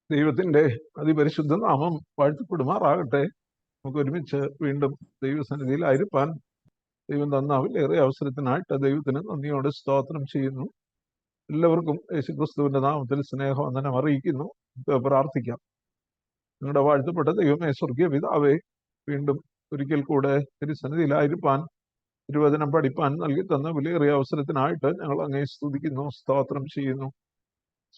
ദൈവത്തിന്റെ അതിപരിശുദ്ധ നാമം വാഴ്ത്തപ്പെടുമാറാകട്ടെ. നമുക്ക് ഒരുമിച്ച് വീണ്ടും ദൈവസന്നിധിയിലായിരിക്കാൻ ദൈവം തന്ന വിലയേറിയ അവസരത്തിനായിട്ട് ദൈവത്തിന് നന്ദിയോടെ സ്തോത്രം ചെയ്യുന്നു. എല്ലാവർക്കും യേശുക്രിസ്തുവിന്റെ നാമത്തിൽ സ്നേഹവന്ദനം അറിയിക്കുന്നു. പ്രാർത്ഥിക്കാം. നിങ്ങളുടെ വാഴ്ത്തപ്പെട്ട ദൈവമേ, സ്വർഗീയ പിതാവേ, വീണ്ടും ഒരിക്കൽ കൂടെ തിരുസന്നിധിയിലായിരിക്കാൻ തിരുവചനം പഠിപ്പാൻ നൽകി തന്ന വിലയേറിയ അവസരത്തിനായിട്ട് ഞങ്ങൾ അങ്ങേ സ്തുതിക്കുന്നു, സ്തോത്രം ചെയ്യുന്നു.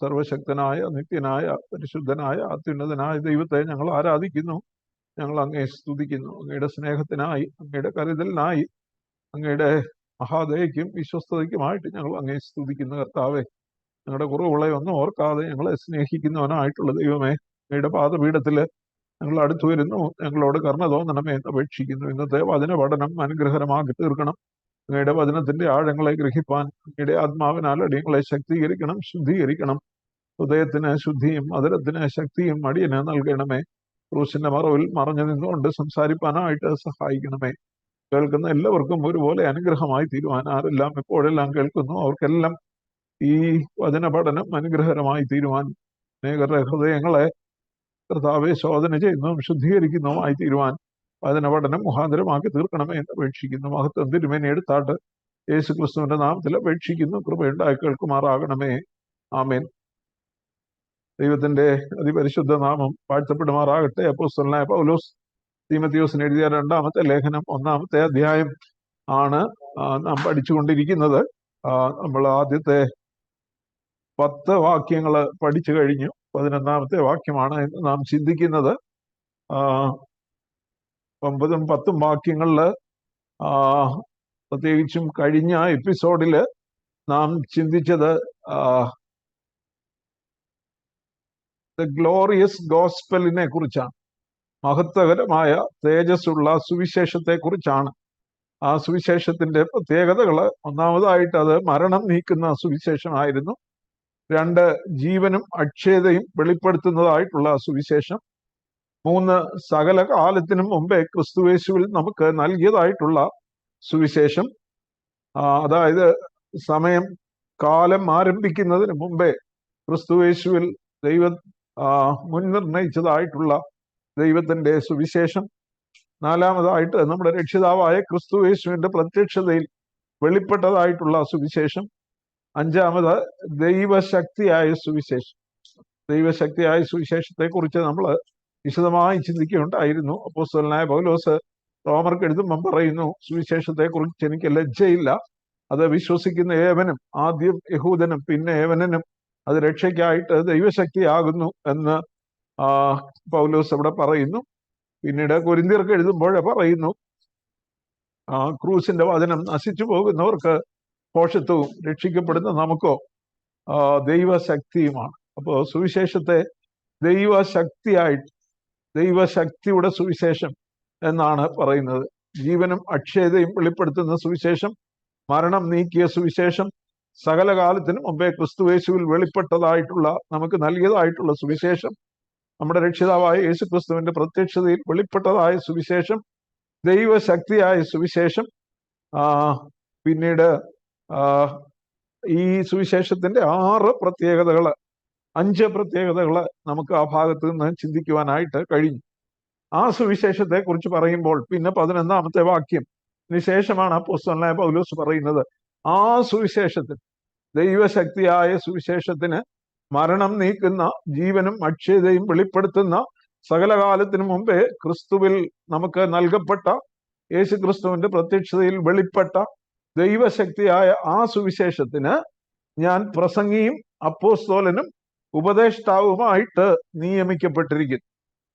സർവശക്തനായ, നിത്യനായ, പരിശുദ്ധനായ, അത്യുന്നതനായ ദൈവത്തെ ഞങ്ങൾ ആരാധിക്കുന്നു. ഞങ്ങൾ അങ്ങേ സ്തുതിക്കുന്നു. അങ്ങയുടെ സ്നേഹത്തിനായി, അങ്ങയുടെ കരുതലിനായി, അങ്ങയുടെ മഹാദയയ്ക്കും വിശ്വസ്തതയ്ക്കുമായിട്ട് ഞങ്ങൾ അങ്ങേ സ്തുതിക്കുന്നു. കർത്താവെ, ഞങ്ങളുടെ കുറവുകളെ ഒന്നും ഓർക്കാതെ ഞങ്ങളെ സ്നേഹിക്കുന്നവനായിട്ടുള്ള ദൈവമേ, അങ്ങയുടെ പാദപീഠത്തിൽ ഞങ്ങൾ അടുത്തു വരുന്നു. ഞങ്ങളോട് കരുണ തോന്നണമേ എന്ന് അപേക്ഷിക്കുന്നു. ഇന്നത്തെ വചന പഠനം അനുഗ്രഹകരമാക്കി തീർക്കണം. അങ്ങയുടെ വചനത്തിന്റെ ആഴങ്ങളെ ഗ്രഹിപ്പാൻ അങ്ങയുടെ ആത്മാവിനാൽ അടിയങ്ങളെ ശക്തീകരിക്കണം, ശുദ്ധീകരിക്കണം. ഹൃദയത്തിന് ശുദ്ധിയും മധുരത്തിന് ശക്തിയും അടിയന് നൽകണമേ. ക്രൂശിന്റെ മറവിൽ മറഞ്ഞു നിന്നുകൊണ്ട് സംസാരിപ്പാനായിട്ട് സഹായിക്കണമേ. കേൾക്കുന്ന എല്ലാവർക്കും ഒരുപോലെ അനുഗ്രഹമായി തീരുവാൻ, ആരെല്ലാം എപ്പോഴെല്ലാം കേൾക്കുന്നു അവർക്കെല്ലാം ഈ വചന പഠനം അനുഗ്രഹകരമായി തീരുവാൻ, അനേകരുടെ ഹൃദയങ്ങളെ കർത്താവെ ശോധന ചെയ്യുന്നതും ശുദ്ധീകരിക്കുന്നതുമായി തീരുവാൻ വചന പഠനം മുഖാന്തരമാക്കി തീർക്കണമേ എന്ന് അപേക്ഷിക്കുന്നു. മഹത്വം തിരുമേനി എടുത്താട്ട് യേശു ക്രിസ്തുവിന്റെ നാമത്തിൽ അപേക്ഷിക്കുന്നു. കൃപയുണ്ടായി കേൾക്കുമാറാകണമേ. ആമേൻ. ദൈവത്തിന്റെ അതിപരിശുദ്ധ നാമം വാഴ്ത്തപ്പെടുമാറാകട്ടെ. അപ്പോസ്തലനായ പൗലോസ് തീമോഥെയോസിന് എഴുതിയ 2-ാമത്തെ ലേഖനം 1-ാമത്തെ അധ്യായം ആണ് നാം പഠിച്ചുകൊണ്ടിരിക്കുന്നത്. നമ്മൾ ആദ്യത്തെ 10 വാക്യങ്ങൾ പഠിച്ചു കഴിഞ്ഞു. 11-ാമത്തെ വാക്യമാണ് ഇന്ന് നാം ചിന്തിക്കുന്നത്. 9ഉം 10ഉം വാക്യങ്ങളിൽ പ്രത്യേകിച്ചും കഴിഞ്ഞ എപ്പിസോഡില് നാം ചിന്തിച്ചത് ഗ്ലോറിയസ് ഗോസ്പലിനെ കുറിച്ചാണ്. മഹത്വകരമായ തേജസ്സുള്ള സുവിശേഷത്തെ കുറിച്ചാണ്. ആ സുവിശേഷത്തിന്റെ പ്രത്യേകതകള്, ഒന്നാമതായിട്ട് അത് മരണം നീക്കുന്ന സുവിശേഷമായിരുന്നു. 2, ജീവനും അക്ഷയതയും വെളിപ്പെടുത്തുന്നതായിട്ടുള്ള സുവിശേഷം. 3, സകല കാലത്തിനും മുമ്പേ ക്രിസ്തുയേശുവിൽ നമുക്ക് നൽകിയതായിട്ടുള്ള സുവിശേഷം. അതായത് കാലം ആരംഭിക്കുന്നതിന് മുമ്പേ ക്രിസ്തുയേശുവിൽ ദൈവം മുൻനിർണയിച്ചതായിട്ടുള്ള ദൈവത്തിന്റെ സുവിശേഷം. 4-മതായിട്ട് നമ്മുടെ രക്ഷിതാവായ ക്രിസ്തുയേശുവിന്റെ പ്രത്യക്ഷതയിൽ വെളിപ്പെട്ടതായിട്ടുള്ള സുവിശേഷം. 5-മത് ദൈവശക്തിയായ സുവിശേഷം. ദൈവശക്തിയായ സുവിശേഷത്തെ കുറിച്ച് നമ്മൾ വിശദമായി ചിന്തിക്കുകയുണ്ടായിരുന്നു. അപ്പോസ്തലനായ പൗലോസ് റോമർക്ക് എഴുതുമ്പം പറയുന്നു, സുവിശേഷത്തെ കുറിച്ച് എനിക്ക് ലജ്ജയില്ല. അത് വിശ്വസിക്കുന്ന ഏവനും, ആദ്യം യഹൂദനും പിന്നെ ഏവനും, അത് രക്ഷയ്ക്കായിട്ട് ദൈവശക്തിയാകുന്നു എന്ന് പൗലോസ് അവിടെ പറയുന്നു. പിന്നീട് കൊരിന്ത്യർക്ക് എഴുതുമ്പോൾ പറയുന്നു, ക്രൂസിന്റെ വചനം നശിച്ചു പോകുന്നവർക്ക് ഭോഷത്വവും രക്ഷിക്കപ്പെടുന്ന നമുക്കോ ദൈവശക്തിയുമാണ്. അപ്പോൾ സുവിശേഷത്തെ ദൈവശക്തിയായിട്ട്, ദൈവശക്തിയുടെ സുവിശേഷം എന്നാണ് പറയുന്നത്. ജീവനും അക്ഷയതയും വെളിപ്പെടുത്തുന്ന സുവിശേഷം, മരണം നീക്കിയ സുവിശേഷം, സകല കാലത്തിനും മുമ്പേ ക്രിസ്തുയേശുവിൽ വെളിപ്പെട്ടതായിട്ടുള്ള, നമുക്ക് നൽകിയതായിട്ടുള്ള സുവിശേഷം, നമ്മുടെ രക്ഷിതാവായ യേശു ക്രിസ്തുവിന്റെ പ്രത്യക്ഷതയിൽ വെളിപ്പെട്ടതായ സുവിശേഷം, ദൈവശക്തിയായ സുവിശേഷം. പിന്നീട് ഈ സുവിശേഷത്തിന്റെ 5 പ്രത്യേകതകള് നമുക്ക് ആ ഭാഗത്ത് നിന്ന് ചിന്തിക്കുവാനായിട്ട് കഴിഞ്ഞു. ആ സുവിശേഷത്തെ കുറിച്ച് പറയുമ്പോൾ പിന്നെ 11-ാമത്തെ വാക്യം ശേഷമാണ് അപ്പോസ്തലനായ പൗലോസ് പറയുന്നത്, ആ സുവിശേഷത്തിന്, ദൈവശക്തിയായ സുവിശേഷത്തിന്, മരണം നീക്കുന്ന ജീവനും അക്ഷയതയും വെളിപ്പെടുത്തുന്ന, സകലകാലത്തിനു മുമ്പേ ക്രിസ്തുവിൽ നമുക്ക് നൽകപ്പെട്ട, യേശു ക്രിസ്തുവിന്റെ പ്രത്യക്ഷതയിൽ വെളിപ്പെട്ട ദൈവശക്തിയായ ആ സുവിശേഷത്തിന് ഞാൻ പ്രസംഗിയും അപ്പോസ്തലനും ഉപദേഷ്ടാവുമായിട്ട് നിയമിക്കപ്പെട്ടിരിക്കുന്നു.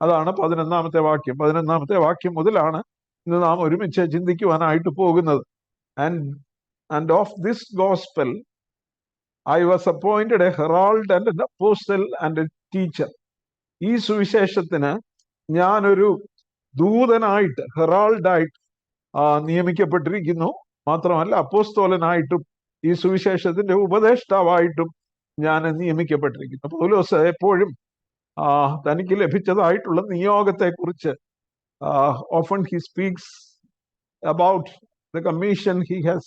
അതാണ് 11-ാമത്തെ വാക്യം. 11-ാമത്തെ വാക്യം മുതലാണ് ഇന്ന് നാം ഒരുമിച്ച് ചിന്തിക്കുവാനായിട്ട് പോകുന്നത്. And of this gospel I was appointed a herald and an apostle and a teacher. ഈ സുവിശേഷത്തിന് ഞാനൊരു ദൂതനായിട്ട്, ഹെറാൾഡായിട്ട് നിയമിക്കപ്പെട്ടിരിക്കുന്നു. മാത്രമല്ല അപ്പോസ്തലനായിട്ടും ഈ സുവിശേഷത്തിന്റെ ഉപദേഷ്ടാവായിട്ടും ഞാൻ നിയമിക്കപ്പെട്ടിരിക്കുന്നു. പൗലോസ് എപ്പോഴും തനിക്ക് ലഭിച്ചതായിട്ടുള്ള നിയോഗത്തെ കുറിച്ച് often he speaks about the commission he has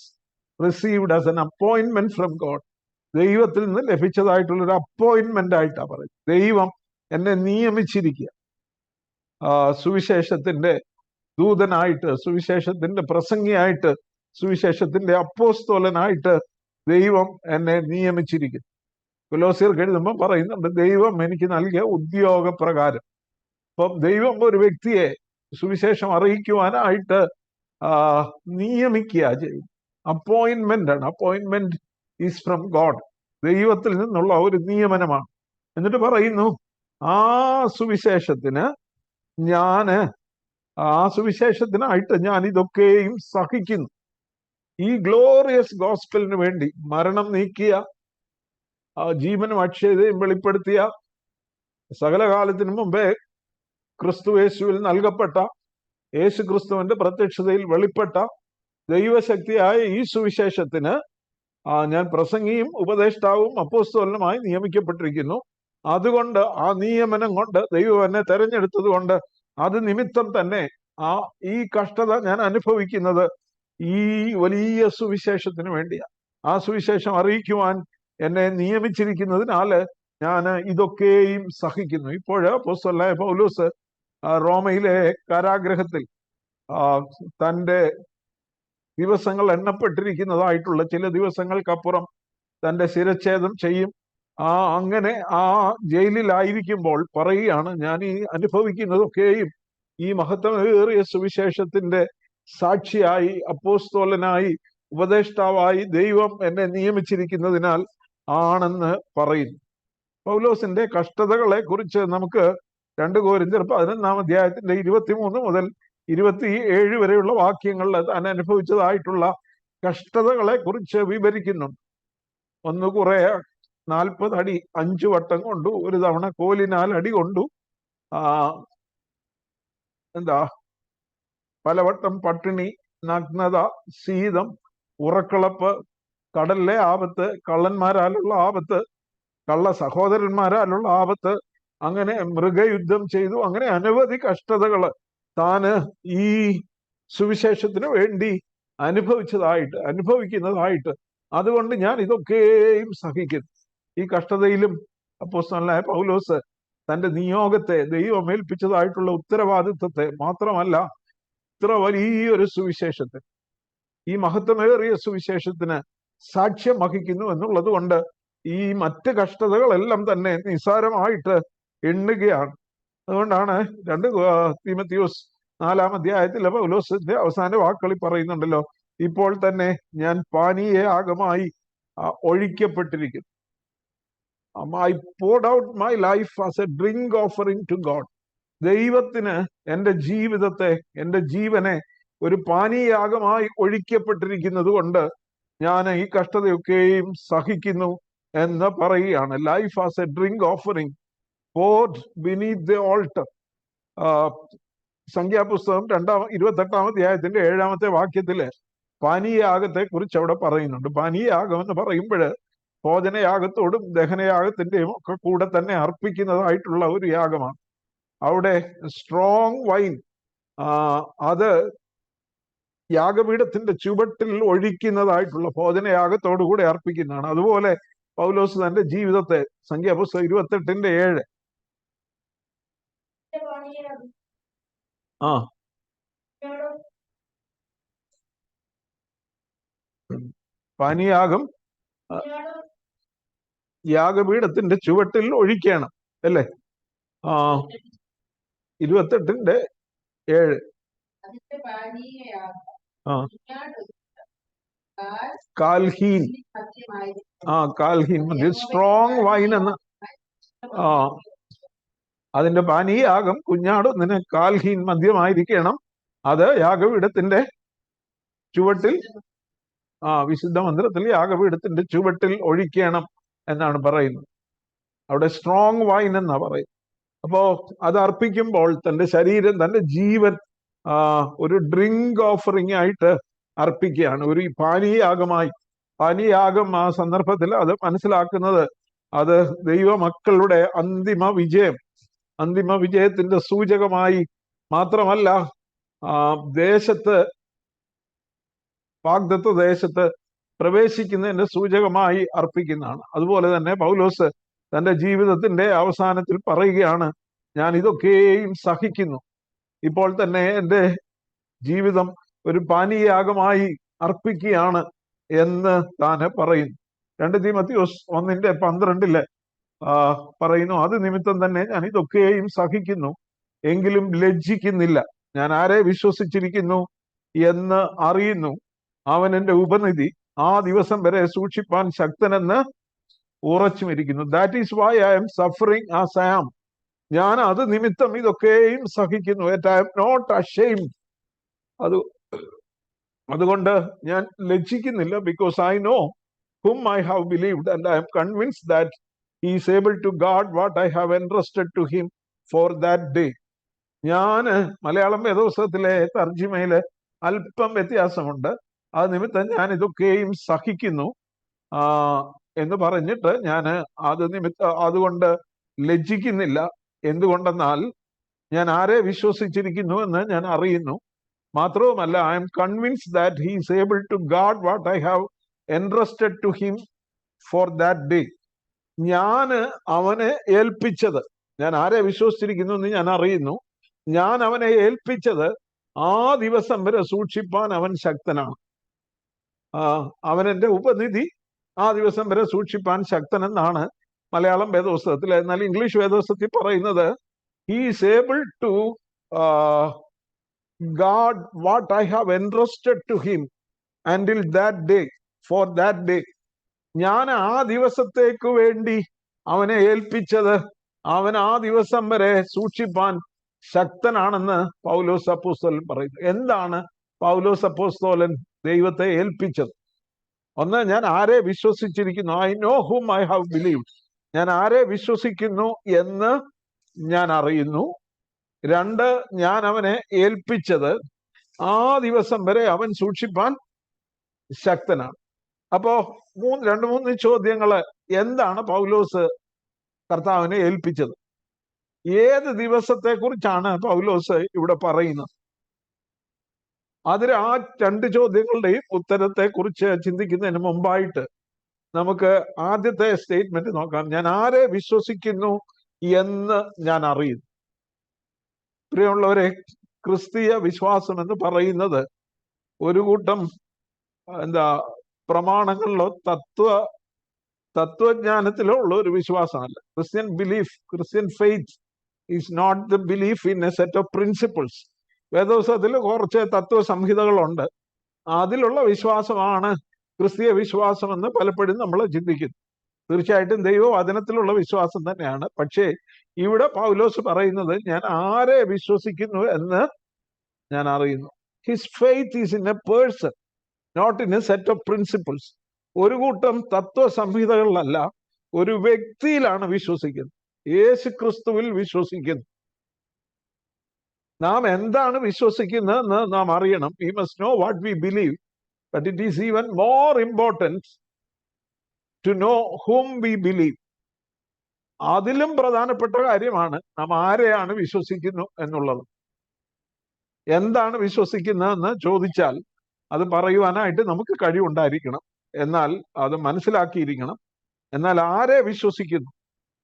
received as an appointment from God. ദൈവത്തിൽ നിന്ന് ലഭിച്ചതായിട്ടുള്ളൊരു അപ്പോയിന്റ്മെന്റ് ആയിട്ടാണ് പറയുന്നത്. ദൈവം എന്നെ നിയമിച്ചിരിക്കുക സുവിശേഷത്തിന്റെ ദൂതനായിട്ട്, സുവിശേഷത്തിന്റെ പ്രസംഗിയായിട്ട്, സുവിശേഷത്തിന്റെ അപ്പോസ്തോലനായിട്ട് ദൈവം എന്നെ നിയമിച്ചിരിക്കുന്നു. കൊലോസ്യർക്ക് എഴുതുമ്പോൾ പറയുന്നുണ്ട്, ദൈവം എനിക്ക് നൽകിയ ഉദ്യോഗപ്രകാരം. അപ്പം ദൈവം ഒരു വ്യക്തിയെ സുവിശേഷം അറിയിക്കുവാനായിട്ട് നിയമിക്കുക ചെയ്യും. അപ്പോയിന്റ്മെന്റ് ആണ്. Appointment is from God. ദൈവത്തിൽ നിന്നുള്ള ഒരു നിയമനമാണ്. എന്നിട്ട് പറയുന്നു, ആ സുവിശേഷത്തിന് സുവിശേഷത്തിനായിട്ട് ഞാൻ ഇതൊക്കെയും സഹിക്കുന്നു. ഈ ഗ്ലോറിയസ് ഗോസ്പലിന് വേണ്ടി മരണം നീക്കിയ, ജീവനും അക്ഷയതയും വെളിപ്പെടുത്തിയ, സകല കാലത്തിനു മുമ്പേ ക്രിസ്തുയേശുവിൽ നൽകപ്പെട്ട, യേശു ക്രിസ്തുവിന്റെ പ്രത്യക്ഷതയിൽ വെളിപ്പെട്ട ദൈവശക്തിയായ ഈ സുവിശേഷത്തിന് ഞാൻ പ്രസംഗിയും ഉപദേഷ്ടാവും അപ്പോസ്തലനുമായി നിയമിക്കപ്പെട്ടിരിക്കുന്നു. അതുകൊണ്ട് ആ നിയമനം കൊണ്ട് ദൈവം എന്നെ തെരഞ്ഞെടുത്തത് കൊണ്ട് അത് നിമിത്തം തന്നെ ഈ കഷ്ടത ഞാൻ അനുഭവിക്കുന്നത് ഈ വലിയ സുവിശേഷത്തിന് വേണ്ടിയാണ്. ആ സുവിശേഷം അറിയിക്കുവാൻ എന്നെ നിയമിച്ചിരിക്കുന്നതിനാല് ഞാൻ ഇതൊക്കെയും സഹിക്കുന്നു. ഇപ്പോഴ് അപ്പോസ്തലനായ പൗലോസ് റോമയിലെ കാരാഗ്രഹത്തിൽ തൻ്റെ ദിവസങ്ങൾ എണ്ണപ്പെട്ടിരിക്കുന്നതായിട്ടുള്ള ചില ദിവസങ്ങൾക്കപ്പുറം തൻ്റെ ശിരച്ഛേദം ചെയ്യും. അങ്ങനെ ജയിലിലായിരിക്കുമ്പോൾ പറയുകയാണ്, ഞാൻ ഈ അനുഭവിക്കുന്നതൊക്കെയും ഈ മഹത്വമേറിയ സുവിശേഷത്തിന്റെ സാക്ഷിയായി, അപ്പോസ്തോലനായി, ഉപദേഷ്ടാവായി ദൈവം എന്നെ നിയമിച്ചിരിക്കുന്നതിനാൽ ആണെന്ന് പറയുന്നു. പൗലോസിന്റെ കഷ്ടതകളെ കുറിച്ച് നമുക്ക് 2 കൊരിന്ത്യർ 11 അധ്യായത്തിന്റെ 23 മുതൽ 27 വരെയുള്ള വാക്യങ്ങളിൽ താൻ അനുഭവിച്ചതായിട്ടുള്ള കഷ്ടതകളെ കുറിച്ച് വിവരിക്കുന്നുണ്ട്. ഒന്ന് കുറെ 40 അടി 5 വട്ടം കൊണ്ടു, ഒരു തവണ കോലിനാൽ അടി കൊണ്ടു, പലവട്ടം പട്ടിണി, നഗ്നത, ശീതം, ഉറക്കളപ്പ്, കടലിലെ ആപത്ത്, കള്ളന്മാരാലുള്ള ആപത്ത്, കള്ള സഹോദരന്മാരാലുള്ള ആപത്ത്, അങ്ങനെ മൃഗയുദ്ധം ചെയ്തു. അങ്ങനെ അനവധി കഷ്ടതകള് താന് ഈ സുവിശേഷത്തിന് വേണ്ടി അനുഭവിക്കുന്നതായിട്ട് അതുകൊണ്ട് ഞാൻ ഇതൊക്കെയും സഹിക്കുന്നു. ഈ കഷ്ടതയിലും അപ്പോസ്തലനായ പൗലോസ് തന്റെ നിയോഗത്തെ, ദൈവം ഏൽപ്പിച്ചതായിട്ടുള്ള ഉത്തരവാദിത്വത്തെ, മാത്രമല്ല ഇത്ര വലിയൊരു സുവിശേഷത്തിന്, ഈ മഹത്വമേറിയ സുവിശേഷത്തിന് സാക്ഷ്യം വഹിക്കുന്നു എന്നുള്ളത് കൊണ്ട് ഈ മറ്റ് കഷ്ടതകളെല്ലാം തന്നെ നിസ്സാരമായിട്ട് എണ്ണുകയാണ്. അതുകൊണ്ടാണ് 2 തീമോഥെയോസ് 4 അധ്യായത്തിലെ പൗലോസിന്റെ അവസാന വാക്കുകളിൽ പറയുന്നുണ്ടല്ലോ, ഇപ്പോൾ തന്നെ ഞാൻ പാനീയയാഗമായി ഒഴിക്കപ്പെട്ടിരിക്കുന്നു. I poured out my life as a drink offering to God. ദൈവത്തിന് എൻ്റെ ജീവിതത്തെ, എൻ്റെ ജീവനെ ഒരു പാനീയയാഗമായി ഒഴിക്കപ്പെട്ടിരിക്കുന്നത് കൊണ്ട് ഞാൻ ഈ കഷ്ടതയൊക്കെയും സഹിക്കുന്നു എന്ന് പറയുകയാണ്. Life as A drink offering poured beneath the altar. സംഖ്യാപുസ്തകം 28 അധ്യായത്തിന്റെ 7 വാക്യത്തില് പാനീയയാഗത്തെ കുറിച്ച് അവിടെ പറയുന്നുണ്ട്. പാനീയയാഗം എന്ന് പറയുമ്പോൾ ഭോജനയാഗത്തോടും ദഹനയാഗത്തിന്റെയും ഒക്കെ കൂടെ തന്നെ അർപ്പിക്കുന്നതായിട്ടുള്ള ഒരു യാഗമാണ്. അവിടെ സ്ട്രോങ് വൈൻ അത് യാഗപീഠത്തിന്റെ ചുവട്ടിൽ ഒഴിക്കുന്നതായിട്ടുള്ള ഭോജനയാഗത്തോടുകൂടെ അർപ്പിക്കുന്നതാണ്. അതുപോലെ പൗലോസ് തന്റെ ജീവിതത്തെ, സംഖ്യാപുസ്തകം 28:7 പാനീയാഗം യാഗപീഠത്തിന്റെ ചുവട്ടിൽ ഒഴിക്കണം അല്ലേ? 28:7 കാൽഹീൻ, കാൽഹീൻ സ്ട്രോങ് വൈൻ എന്ന അതിന്റെ പാനീയാഗം കുഞ്ഞാടൊന്നിന് കാൽഹീൻ മദ്യമായിരിക്കണം. അത് യാഗപീഠത്തിന്റെ ചുവട്ടിൽ, വിശുദ്ധ മന്ദിരത്തിൽ യാഗപീഠത്തിന്റെ ചുവട്ടിൽ ഒഴിക്കണം എന്നാണ് പറയുന്നത്. അവിടെ സ്ട്രോങ് വൈൻ എന്നാ പറയും. അപ്പോ അത് അർപ്പിക്കുമ്പോൾ തന്റെ ശരീരം, തന്റെ ജീവൻ ഒരു ഡ്രിങ്ക് ഓഫറിംഗ് ആയിട്ട് അർപ്പിക്കുകയാണ്, ഒരു പാനീയാഗമായി. പാനീയാഗം ആ സന്ദർഭത്തിൽ അത് മനസ്സിലാക്കുന്നത് അത് ദൈവമക്കളുടെ അന്തിമ വിജയത്തിന്റെ സൂചകമായി മാത്രമല്ല, വാഗ്ദത്ത ദേശത്ത് പ്രവേശിക്കുന്നതിന്റെ സൂചകമായി അർപ്പിക്കുന്നതാണ്. അതുപോലെ തന്നെ പൗലോസ് തന്റെ ജീവിതത്തിന്റെ അവസാനത്തിൽ പറയുകയാണ്, ഞാൻ ഇതൊക്കെയും സഹിക്കുന്നു, ഇപ്പോൾ തന്നെ എൻ്റെ ജീവിതം ഒരു പാനീയാഗമായി അർപ്പിക്കുകയാണ് എന്ന് താന് പറയുന്നു. 2 തീമോഥെയോസ് 1:12 പറയുന്നു, അത് നിമിത്തം തന്നെ ഞാൻ ഇതൊക്കെയും സഹിക്കുന്നു, എങ്കിലും ലജ്ജിക്കുന്നില്ല. ഞാൻ ആരെ വിശ്വസിച്ചിരിക്കുന്നു എന്ന് അറിയുന്നു, അവൻ എൻ്റെ ഉപനിധി ആ ദിവസം വരെ സൂക്ഷിപ്പാൻ ശക്തനെന്ന് ഉറച്ചുമിരിക്കുന്നു. That is why I am suffering as I am. ഞാൻ അത് നിമിത്തം ഇതൊക്കെയും സഹിക്കുന്നു. I am not ashamed. അതുകൊണ്ട് ഞാൻ ലജ്ജിക്കുന്നില്ല. Because I know whom I have believed, and I am convinced that he is able to guard what I have entrusted to him for that day. ഞാൻ മലയാളം വേദപുസ്തകത്തിലെ തർജിമയില് അല്പം വ്യത്യാസമുണ്ട്. അത് നിമിത്തം ഞാൻ ഇതൊക്കെയും സഹിക്കുന്നു എന്ന് പറഞ്ഞിട്ട് ഞാൻ അതുകൊണ്ട് ലജ്ജിക്കുന്നില്ല. എന്തുകൊണ്ടെന്നാൽ ഞാൻ ആരെ വിശ്വസിച്ചിരിക്കുന്നു എന്ന് ഞാൻ അറിയുന്നു. മാത്രവുമല്ല, I am convinced that he is able to guard what I have entrusted to him for that day. ഞാൻ അവനെ ഏൽപ്പിച്ചത്, ഞാൻ ആരെ വിശ്വസിച്ചിരിക്കുന്നു എന്ന് ഞാൻ അറിയുന്നു, ഞാൻ അവനെ ഏൽപ്പിച്ചത് ആ ദിവസം വരെ സൂക്ഷിപ്പാൻ അവൻ ശക്തനാണ്. അവൻ എൻ്റെ ഉപനിധി, ആ ദിവസം വരെ സൂക്ഷിപ്പാൻ ശക്തനെന്നാണ് മലയാളം വേദപുസ്തകത്തിൽ. എന്നാൽ ഇംഗ്ലീഷ് വേദപുസ്തകത്തിൽ പറയുന്നത് he is able to guard what I have entrusted to him until that day, for that day. ഞാൻ ആ ദിവസത്തേക്ക് വേണ്ടി അവനെ ഏൽപ്പിച്ചത് അവൻ ആ ദിവസം വരെ സൂക്ഷിപ്പാൻ ശക്തനാണെന്ന് പൗലോസ് അപ്പോസ്തലൻ പറയുന്നു. എന്താണ് പൗലോസ് അപ്പോസ്തലൻ ദൈവത്തെ ഏൽപ്പിച്ചത്? ഒന്ന്, ഞാൻ ആരെ വിശ്വസിച്ചിരിക്കുന്നു, I know whom I have believed. ഞാൻ ആരെ വിശ്വസിക്കുന്നു എന്ന് ഞാൻ അറിയുന്നു. 2, ഞാൻ അവനെ ഏൽപ്പിച്ചത് ആ ദിവസം വരെ അവൻ സൂക്ഷിപ്പാൻ ശക്തനാണ്. അപ്പോ 2-3 ചോദ്യങ്ങള്. എന്താണ് പൗലോസ് കർത്താവിനെ ഏൽപ്പിച്ചത്? ഏത് ദിവസത്തെ കുറിച്ചാണ് പൗലോസ് ഇവിടെ പറയുന്നത്? അതിൽ ആ 2 ചോദ്യങ്ങളുടെയും ഉത്തരത്തെ കുറിച്ച് ചിന്തിക്കുന്നതിന് മുമ്പായിട്ട് നമുക്ക് ആദ്യത്തെ സ്റ്റേറ്റ്മെന്റ് നോക്കാം. ഞാൻ ആരെ വിശ്വസിക്കുന്നു എന്ന് ഞാൻ അറിയുന്നു. പ്രിയമുള്ളവരെ, ക്രിസ്തീയ വിശ്വാസം എന്ന് പറയുന്നത് ഒരു കൂട്ടം പ്രമാണങ്ങളിലോ തത്വജ്ഞാനത്തിലോ ഉള്ള ഒരു വിശ്വാസമല്ല. Christian faith is not the belief in a set of principles. വേദപുസ്തകത്തിൽ കുറച്ച് തത്വ സംഹിതകളുണ്ട്, അതിലുള്ള വിശ്വാസമാണ് ക്രിസ്തീയ വിശ്വാസം എന്ന് പലപ്പോഴും നമ്മൾ ചിന്തിക്കുന്നു. തീർച്ചയായിട്ടും ദൈവവചനത്തിലുള്ള വിശ്വാസം തന്നെയാണ്. പക്ഷേ ഇവിടെ പൗലോസ് പറയുന്നത് ഞാൻ ആരെ വിശ്വസിക്കുന്നു എന്ന് ഞാൻ അറിയുന്നു. His faith is in a person, not in a set of principles. ഒരു കൂട്ടം തത്വ സംഹിതകളിലല്ല, ഒരു വ്യക്തിയിലാണ് വിശ്വസിക്കുന്നത്. യേശു ക്രിസ്തുവിൽ വിശ്വസിക്കുന്നു. നാം എന്താണ് വിശ്വസിക്കുന്നതെന്ന് നാം അറിയണം. We must know what we believe, but it is even more important to know whom we believe. അതിലും പ്രധാനപ്പെട്ട കാര്യമാണ് നാം ആരെയാണ് വിശ്വസിക്കുന്നു എന്നുള്ളത്. എന്താണ് വിശ്വസിക്കുന്നതെന്ന് ചോദിച്ചാൽ അത് പറയുവാനായിട്ട് നമുക്ക് കഴിവുണ്ടായിരിക്കണം, എന്നാൽ അത് മനസ്സിലാക്കിയിരിക്കണം. എന്നാൽ ആരെ വിശ്വസിക്കുന്നു,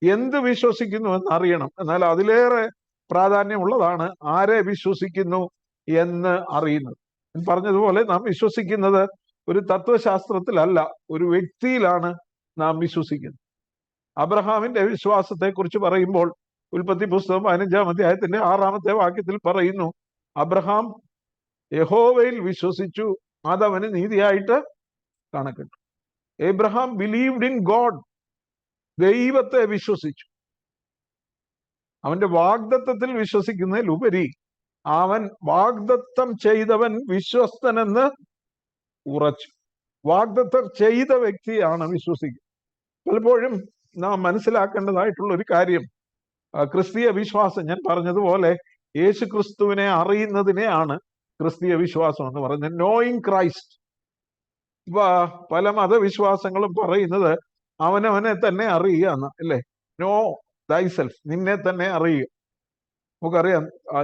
എന്ത് വിശ്വസിക്കുന്നു എന്നറിയണം. എന്നാൽ അതിലേറെ പ്രാധാന്യമുള്ളതാണ് ആരെ വിശ്വസിക്കുന്നു എന്ന് അറിയുന്നത്. പറഞ്ഞതുപോലെ നാം വിശ്വസിക്കുന്നത് ഒരു തത്വശാസ്ത്രത്തിലല്ല, ഒരു വ്യക്തിയിലാണ് നാം വിശ്വസിക്കുന്നത്. അബ്രഹാമിന്റെ വിശ്വാസത്തെ കുറിച്ച് പറയുമ്പോൾ ഉൽപ്പത്തി പുസ്തകം 15-ാം അധ്യായത്തിന്റെ 6-ാമത്തെ വാക്യത്തിൽ പറയുന്നു, അബ്രഹാം യഹോവയിൽ വിശ്വസിച്ചു, അതവന് നീതിയായിട്ട് കണക്കിട്ടു. Abraham believed in God. ദൈവത്തെ വിശ്വസിച്ചു. അവന്റെ വാഗ്ദത്തത്തിൽ വിശ്വസിക്കുന്നതിലുപരി അവൻ വാഗ്ദത്തം ചെയ്തവൻ വിശ്വസ്തനെന്ന് ഉറച്ചു. വാഗ്ദത്തം ചെയ്ത വ്യക്തിയാണ് വിശ്വസിക്കുന്നത്. പലപ്പോഴും നാം മനസ്സിലാക്കേണ്ടതായിട്ടുള്ള ഒരു കാര്യം, ക്രിസ്തീയ വിശ്വാസം, ഞാൻ പറഞ്ഞതുപോലെ യേശു ക്രിസ്തുവിനെ അറിയുന്നതിനെയാണ് ക്രിസ്തീയ വിശ്വാസം എന്ന് പറയുന്നത്. Knowing Christ. പല മതവിശ്വാസങ്ങളും പറയുന്നത് അവനവനെ തന്നെ അറിയുക എന്ന്, അല്ലേ? നോ തൈസെൽഫ്, നിന്നെ തന്നെ അറിയുക. നമുക്കറിയാം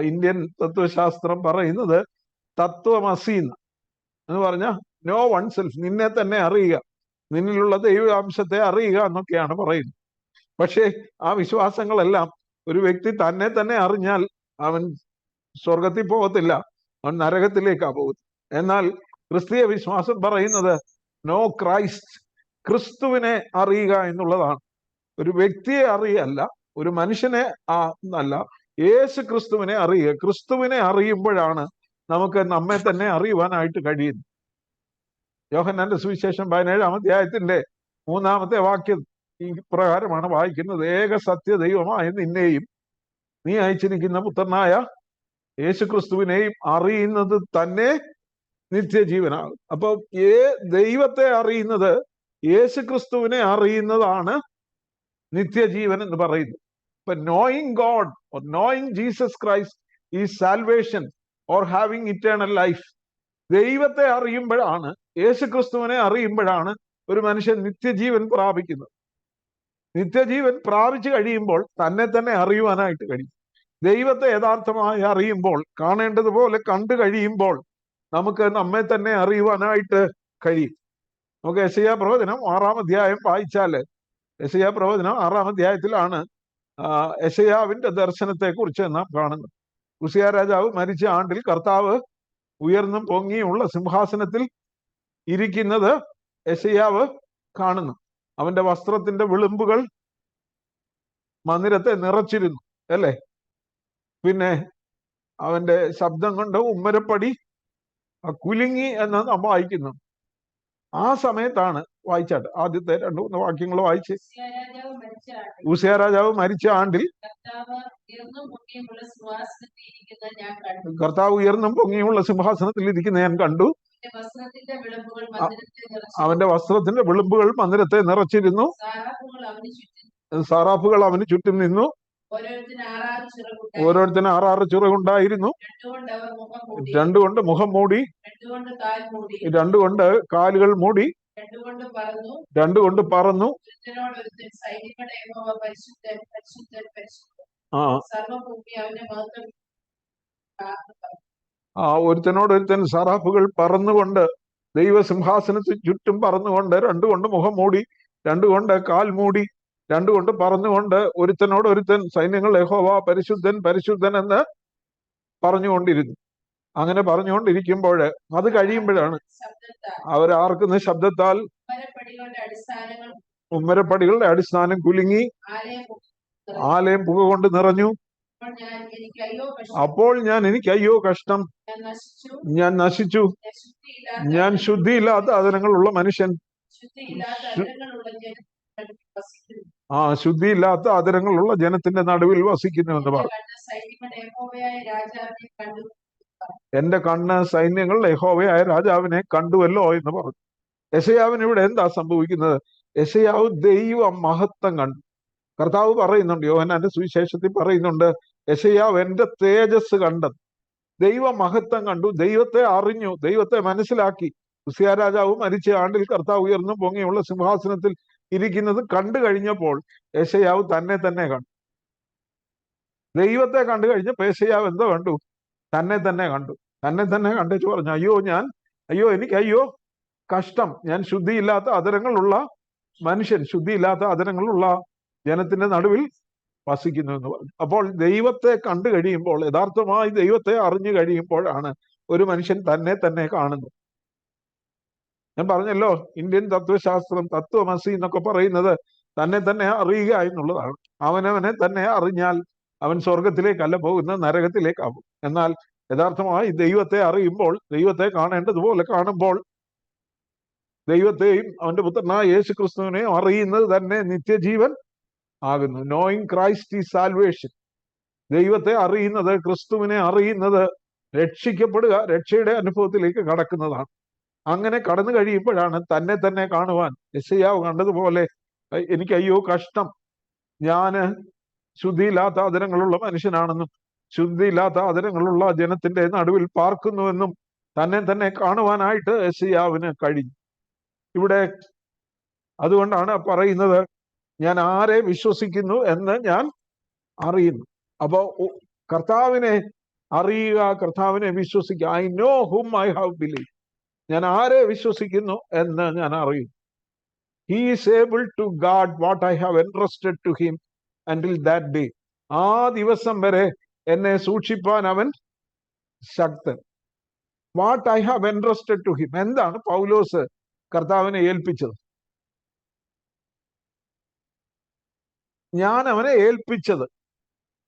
ഇന്ത്യൻ തത്വശാസ്ത്രം പറയുന്നത് തത്വമസി എന്ന് പറഞ്ഞാൽ നോ വൺ സെൽഫ്, നിന്നെ തന്നെ അറിയുക, നിന്നിലുള്ള ദൈവാംശത്തെ അറിയുക എന്നൊക്കെയാണ് പറയുന്നത്. പക്ഷേ ആ വിശ്വാസങ്ങളെല്ലാം ഒരു വ്യക്തി തന്നെ തന്നെ അറിഞ്ഞാൽ അവൻ സ്വർഗത്തിൽ പോകത്തില്ല, അവൻ നരകത്തിലേക്കാ പോകുന്നത്. എന്നാൽ ക്രിസ്തീയ വിശ്വാസം പറയുന്നത് നോ ക്രൈസ്റ്റ്, ക്രിസ്തുവിനെ അറിയുക എന്നുള്ളതാണ്. ഒരു വ്യക്തിയെ അറിയല്ല, ഒരു മനുഷ്യനെ അല്ല, യേശു ക്രിസ്തുവിനെ അറിയുക. ക്രിസ്തുവിനെ അറിയുമ്പോഴാണ് നമുക്ക് നമ്മെ തന്നെ അറിയുവാനായിട്ട് കഴിയുന്നത്. യോഹന്നാന്റെ സുവിശേഷം 17-ാം അധ്യായത്തിന്റെ 3-ാമത്തെ വാക്യം ഈ പ്രകാരമാണ് വായിക്കുന്നത്: ഏക സത്യ ദൈവമായ നിന്നെയും നീ അയച്ചിരിക്കുന്ന പുത്രനായ യേശു ക്രിസ്തുവിനെയും അറിയുന്നത് തന്നെ നിത്യജീവനാകും. അപ്പൊ ദൈവത്തെ അറിയുന്നത്, യേശു ക്രിസ്തുവിനെ അറിയുന്നതാണ് നിത്യജീവൻ എന്ന് പറയുന്നത്. ഇപ്പൊ knowing God or knowing Jesus Christ is salvation or having eternal life. ദൈവത്തെ അറിയുമ്പോഴാണ്, യേശു ക്രിസ്തുവിനെ അറിയുമ്പോഴാണ് ഒരു മനുഷ്യൻ നിത്യജീവൻ പ്രാപിക്കുന്നത്. നിത്യജീവൻ പ്രാപിച്ചു കഴിയുമ്പോൾ തന്നെ തന്നെ അറിയുവാനായിട്ട് കഴിയും. ദൈവത്തെ യഥാർത്ഥമായി അറിയുമ്പോൾ, കാണേണ്ടതുപോലെ കണ്ടു കഴിയുമ്പോൾ നമുക്ക് നമ്മെ തന്നെ അറിയുവാനായിട്ട് കഴിയും. നമുക്ക് യെശയ്യാ പ്രവചനം 6-ാം അധ്യായം വായിച്ചാല്, യെശയ്യാ പ്രവചനം 6-ാം അധ്യായത്തിലാണ് യെശയ്യാവിന്റെ ദർശനത്തെ കുറിച്ച് നാം കാണുന്നത്. ഉസിയ രാജാവ് മരിച്ച ആണ്ടിൽ കർത്താവ് ഉയർന്നും പൊങ്ങിയുള്ള സിംഹാസനത്തിൽ ഇരിക്കുന്നത് യെശയ്യാവ് കാണുന്നു. അവന്റെ വസ്ത്രത്തിന്റെ വിളുമ്പുകൾ മന്ദിരത്തെ നിറച്ചിരുന്നു, അല്ലേ? പിന്നെ അവന്റെ ശബ്ദം കൊണ്ട് ഉമ്മരപ്പടി കുലുങ്ങി എന്ന് നാം വായിക്കുന്നു. ആ സമയത്താണ്, വായിച്ചാട്ട് ആദ്യത്തെ 2-3 വാക്യങ്ങൾ വായിച്ച്. ഉസിയ രാജാവ് മരിച്ച ആണ്ടിൽ കർത്താവ് ഉയർന്നും പൊങ്ങിയുള്ള സിംഹാസനത്തിൽ ഇരിക്കുന്ന ഞാൻ കണ്ടു. അവന്റെ വസ്ത്രത്തിന്റെ വിളുമ്പുകൾ മന്ദിരത്തെ നിറച്ചിരുന്നു. സാറാഫുകൾ അവന് ചുറ്റും നിന്നു. ഓരോരുത്തരും 6 ചിറകുണ്ടായിരുന്നു. 2 കൊണ്ട് മുഖം മൂടി, 2 കൊണ്ട് കാലുകൾ മൂടി, 2 കൊണ്ട് പറന്നു. ഒരുത്തനോടൊരുത്തൻ സറാഫുകൾ പറന്നുകൊണ്ട്, ദൈവസിംഹാസനത്തിൽ ചുറ്റും പറന്നുകൊണ്ട്, 2 കൊണ്ട് മുഖം മൂടി, 2 കൊണ്ട് കാൽ മൂടി, 2 കൊണ്ട് പറന്നുകൊണ്ട് ഒരുത്തനോടൊരുത്തൻ സൈന്യങ്ങൾ യഹോവ പരിശുദ്ധൻ പരിശുദ്ധൻ എന്ന് പറഞ്ഞുകൊണ്ടിരുന്നു. അങ്ങനെ പറഞ്ഞുകൊണ്ടിരിക്കുമ്പോൾ അത് കഴിയുമ്പോഴാണ് അവർ ആർക്കുന്ന ശബ്ദത്താൽ ഉമ്മരപ്പടികളുടെ അടിസ്ഥാനം കുലുങ്ങി, ആലയം പുക കൊണ്ട് നിറഞ്ഞു. അപ്പോൾ എനിക്ക് അയ്യോ കഷ്ടം, ഞാൻ നശിച്ചു, ഞാൻ ശുദ്ധിയില്ലാത്ത ആദരങ്ങളുള്ള മനുഷ്യൻ, ശുദ്ധിയില്ലാത്ത ആദരങ്ങളുള്ള ജനത്തിന്റെ നടുവിൽ വസിക്കുന്നു എന്ന് പറഞ്ഞു. എന്റെ കണ്ണ് സൈന്യങ്ങളുടെ യഹോവയായ രാജാവിനെ കണ്ടുവല്ലോ എന്ന് പറഞ്ഞു. യെശയ്യാവിന് ഇവിടെ എന്താ സംഭവിക്കുന്നത്? യെശയ്യാവ് ദൈവ മഹത്വം കണ്ടു. കർത്താവ് പറയുന്നുണ്ട്, യോഹന്നാന്റെ സുവിശേഷത്തിൽ പറയുന്നുണ്ട്, യെശയ്യാവ് എന്റെ തേജസ് കണ്ടത്, ദൈവ മഹത്വം കണ്ടു, ദൈവത്തെ അറിഞ്ഞു, ദൈവത്തെ മനസ്സിലാക്കി. ഉസിയ രാജാവ് മരിച്ച ആണ്ടിൽ കർത്താവ് ഉയർന്നു പൊങ്ങിയുള്ള സിംഹാസനത്തിൽ ഇരിക്കുന്നത് കണ്ടു കഴിഞ്ഞപ്പോൾ യെശയ്യാവ് തന്നെ തന്നെ കണ്ടു. ദൈവത്തെ കണ്ടു കഴിഞ്ഞപ്പോൾ യെശയ്യാവ് എന്തോ കണ്ടു? തന്നെ തന്നെ കണ്ടു. തന്നെ തന്നെ കണ്ടേച്ച് പറഞ്ഞു, എനിക്ക് അയ്യോ കഷ്ടം, ഞാൻ ശുദ്ധിയില്ലാത്ത അധരങ്ങളുള്ള മനുഷ്യൻ, ശുദ്ധിയില്ലാത്ത അധരങ്ങളുള്ള ജനത്തിന്റെ നടുവിൽ വസിക്കുന്നു എന്ന് പറഞ്ഞു. അപ്പോൾ ദൈവത്തെ കണ്ടു കഴിയുമ്പോൾ, യഥാർത്ഥമായി ദൈവത്തെ അറിഞ്ഞു കഴിയുമ്പോഴാണ് ഒരു മനുഷ്യൻ തന്നെ തന്നെ കാണുന്നത്. ഞാൻ പറഞ്ഞല്ലോ, ഇന്ത്യൻ തത്വശാസ്ത്രം തത്വമസി എന്നൊക്കെ പറയുന്നത് തന്നെ തന്നെ അറിയുക എന്നുള്ളതാണ്. അവനവനെ തന്നെ അറിഞ്ഞാൽ അവൻ സ്വർഗത്തിലേക്കല്ല പോകുന്നത്, നരകത്തിലേക്കാവും. എന്നാൽ യഥാർത്ഥമായി ദൈവത്തെ അറിയുമ്പോൾ, ദൈവത്തെ കാണേണ്ടതുപോലെ കാണുമ്പോൾ, ദൈവത്തെയും അവന്റെ പുത്രനായ യേശു ക്രിസ്തുവിനെയും അറിയുന്നത് തന്നെ നിത്യജീവൻ ആകുന്നു. Knowing Christ is salvation. ദൈവത്തെ അറിയുന്നത്, ക്രിസ്തുവിനെ അറിയുന്നത് രക്ഷിക്കപ്പെടുക, രക്ഷയുടെ അനുഭവത്തിലേക്ക് കടക്കുന്നതാണ്. അങ്ങനെ കടന്നു കഴിയുമ്പോഴാണ് തന്നെ തന്നെ കാണുവാൻ യെശയ്യാവ് കണ്ടതുപോലെ, എനിക്ക് അയ്യോ കഷ്ടം, ഞാന് ശുദ്ധിയില്ലാത്ത ആദരങ്ങളുള്ള മനുഷ്യനാണെന്നും ശുദ്ധിയില്ലാത്ത ആദരങ്ങളുള്ള ജനത്തിന്റെ നടുവിൽ പാർക്കുന്നുവെന്നും തന്നെ തന്നെ കാണുവാനായിട്ട് യെശയ്യാവിന് കഴിഞ്ഞു. ഇവിടെ അതുകൊണ്ടാണ് പറയുന്നത്, ഞാൻ ആരെ വിശ്വസിക്കുന്നു എന്ന് ഞാൻ അറിയുന്നു. അപ്പോ കർത്താവിനെ അറിയുക, കർത്താവിനെ വിശ്വസിക്കുക. I know whom I have believe. ഞാൻ ആരെ വിശ്വസിക്കുന്നു എന്ന് ഞാൻ അറിയും. He is able to guard what I have entrusted to him until that day. ആ ദിവസം വരെ എന്നെ സൂക്ഷിപ്പാൻ അവൻ ശക്തൻ. What I have entrusted to him. എന്താണ് പൗലോസ് കർത്താവിനെ ഏൽപ്പിച്ചത്? ഞാൻ അവനെ ഏൽപ്പിച്ചത്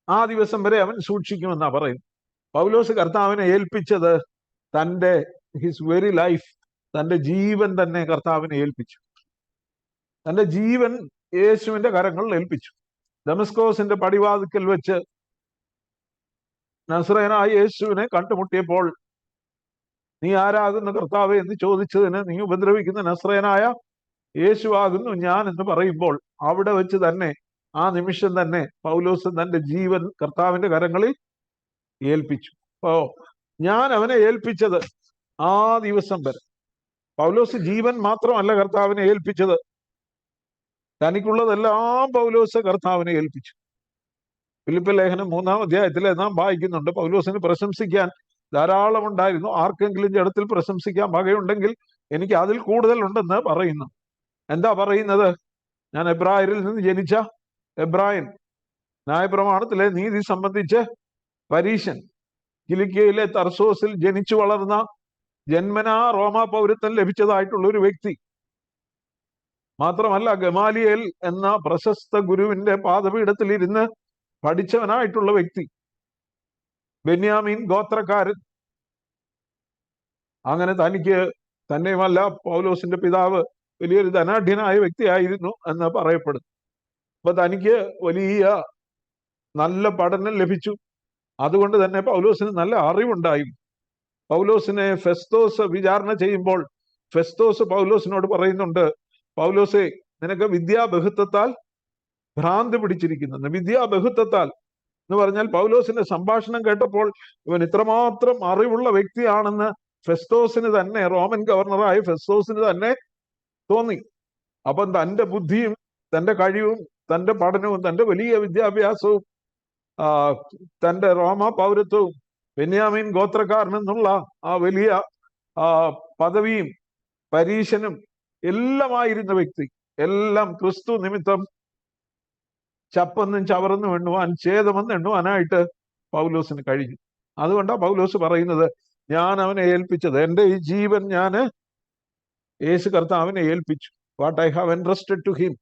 ആ ദിവസം വരെ അവൻ സൂക്ഷിക്കുമെന്നാ പറയുന്നത്. പൗലോസ് കർത്താവിനെ ഏൽപ്പിച്ചത് തൻ്റെ ഹിസ് വെരി ലൈഫ്, തൻ്റെ ജീവൻ തന്നെ കർത്താവിനെ ഏൽപ്പിച്ചു. തൻ്റെ ജീവൻ യേശുവിന്റെ കരങ്ങളിൽ ഏൽപ്പിച്ചു. ദമസ്കോസിന്റെ പടിവാതിക്കൽ വെച്ച് നസ്രയനായ യേശുവിനെ കണ്ടുമുട്ടിയപ്പോൾ, നീ ആരാകുന്ന കർത്താവെ എന്ന് ചോദിച്ചതിന്, നീ ഉപദ്രവിക്കുന്ന നസ്രയനായ യേശു ആകുന്നു ഞാൻ എന്ന് പറയുമ്പോൾ, അവിടെ വെച്ച് തന്നെ ആ നിമിഷം തന്നെ പൗലോസ് തന്റെ ജീവൻ കർത്താവിന്റെ കരങ്ങളിൽ ഏൽപ്പിച്ചു. ഞാൻ അവനെ ഏൽപ്പിച്ചത് ആ ദിവസം വരെ. പൗലോസ് ജീവൻ മാത്രമല്ല കർത്താവിനെ ഏൽപ്പിച്ചത്, തനിക്കുള്ളതെല്ലാം പൗലോസ് കർത്താവിനെ ഏൽപ്പിച്ചു. ഫിലിപ്പിയ ലേഖനം 3-ാം അധ്യായത്തിൽ നാം വായിക്കുന്നുണ്ട്, പൗലോസിന് പ്രശംസിക്കാൻ ധാരാളം ഉണ്ടായിരുന്നു. ആർക്കെങ്കിലും ജഡത്തിൽ പ്രശംസിക്കാൻ വകയുണ്ടെങ്കിൽ എനിക്ക് അതിൽ കൂടുതൽ ഉണ്ടെന്ന് പറയുന്നു. എന്താ പറയുന്നത്? ഞാൻ എബ്രായരിൽ നിന്ന് ജനിച്ച എബ്രായൻ, ന്യായപ്രമാണത്തിലെ നീതി സംബന്ധിച്ച് പരീശൻ, കിലിക്കിയയിലെ തർസോസിൽ ജനിച്ചു വളർന്ന, ജന്മനാ റോമാ പൗരത്വം ലഭിച്ചതായിട്ടുള്ള ഒരു വ്യക്തി. മാത്രമല്ല, ഗമാലിയേൽ എന്ന പ്രശസ്ത ഗുരുവിന്റെ പാദപീഠത്തിൽ ഇരുന്ന് പഠിച്ചവനായിട്ടുള്ള വ്യക്തി, ബെന്യാമീൻ ഗോത്രക്കാരൻ. അങ്ങനെ തനിക്ക് തന്നെയുമല്ല, പൗലോസിന്റെ പിതാവ് വലിയൊരു ധനാഢ്യനായ വ്യക്തിയായിരുന്നു എന്ന് പറയപ്പെടുന്നു. അപ്പൊ തനിക്ക് വലിയ നല്ല പഠനം ലഭിച്ചു. അതുകൊണ്ട് തന്നെ പൗലോസിന് നല്ല അറിവുണ്ടായി. പൗലോസിനെ ഫെസ്തോസ് വിചാരണ ചെയ്യുമ്പോൾ ഫെസ്തോസ് പൗലോസിനോട് പറയുന്നുണ്ട്, പൗലോസെ, നിനക്ക് വിദ്യാബഹുത്വത്താൽ ഭ്രാന്ത് പിടിച്ചിരിക്കുന്നു. വിദ്യാബഹുത്വത്താൽ എന്ന് പറഞ്ഞാൽ പൗലോസിന്റെ സംഭാഷണം കേട്ടപ്പോൾ ഇവൻ ഇത്രമാത്രം അറിവുള്ള വ്യക്തിയാണെന്ന് ഫെസ്തോസിന് തന്നെ, റോമൻ ഗവർണറായ ഫെസ്തോസിന് തന്നെ തോന്നി. അപ്പം തന്റെ ബുദ്ധിയും തന്റെ കഴിവും തന്റെ പഠനവും തന്റെ വലിയ വിദ്യാഭ്യാസവും തന്റെ റോമ പൗരത്വവും ബെന്യാമീൻ ഗോത്രക്കാരനെന്നുള്ള ആ വലിയ പദവിയും പരീശനും എല്ലാമായിരുന്ന വ്യക്തി, എല്ലാം ക്രിസ്തു നിമിത്തം ചപ്പെന്നും ചവറെന്നും എണ്ണുവാൻ, ഛേദമെന്ന് എണ്ണുവാനായിട്ട് പൗലോസിന് കഴിഞ്ഞു. അതുകൊണ്ടാണ് പൗലോസ് പറയുന്നത്, ഞാൻ അവനെ ഏൽപ്പിച്ചത്, എൻ്റെ ഈ ജീവൻ ഞാൻ യേശു കർത്താവിനെ ഏൽപ്പിച്ചു. What I have entrusted to him,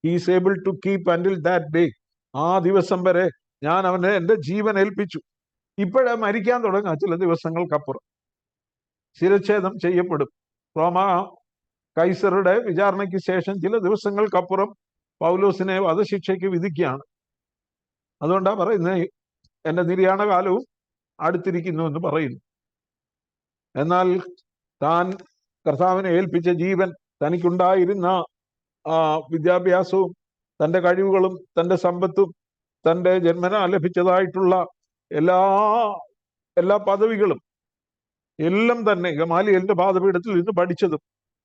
he is able to keep until that day. ആ ദിവസം വരെ ഞാൻ അവനെ എൻ്റെ ജീവൻ ഏൽപ്പിച്ചു. ഇപ്പോഴേ മരിക്കാൻ തുടങ്ങുക. ചില ദിവസങ്ങൾക്കപ്പുറം ശിരച്ഛേദം ചെയ്യപ്പെടും. റോമ കൈസറുടെ വിചാരണയ്ക്ക് ശേഷം ചില ദിവസങ്ങൾക്കപ്പുറം പൗലോസിനെ വധശിക്ഷയ്ക്ക് വിധിക്കുകയാണ്. അതുകൊണ്ടാ പറയുന്നത്, എൻ്റെ നിര്യാണ കാലവും അടുത്തിരിക്കുന്നു എന്ന് പറയുന്നു. എന്നാൽ താൻ കർത്താവിനെ ഏൽപ്പിച്ച ജീവൻ, തനിക്കുണ്ടായിരുന്ന വിദ്യാഭ്യാസവും തൻ്റെ കഴിവുകളും തൻ്റെ സമ്പത്തും തൻ്റെ ജന്മന ലഭിച്ചതായിട്ടുള്ള എല്ലാ പദവികളും എല്ലാം തന്നെ, ഗമാലിയേലിന്റെ പാദപീഠത്തിൽ നിന്ന് പഠിച്ചതും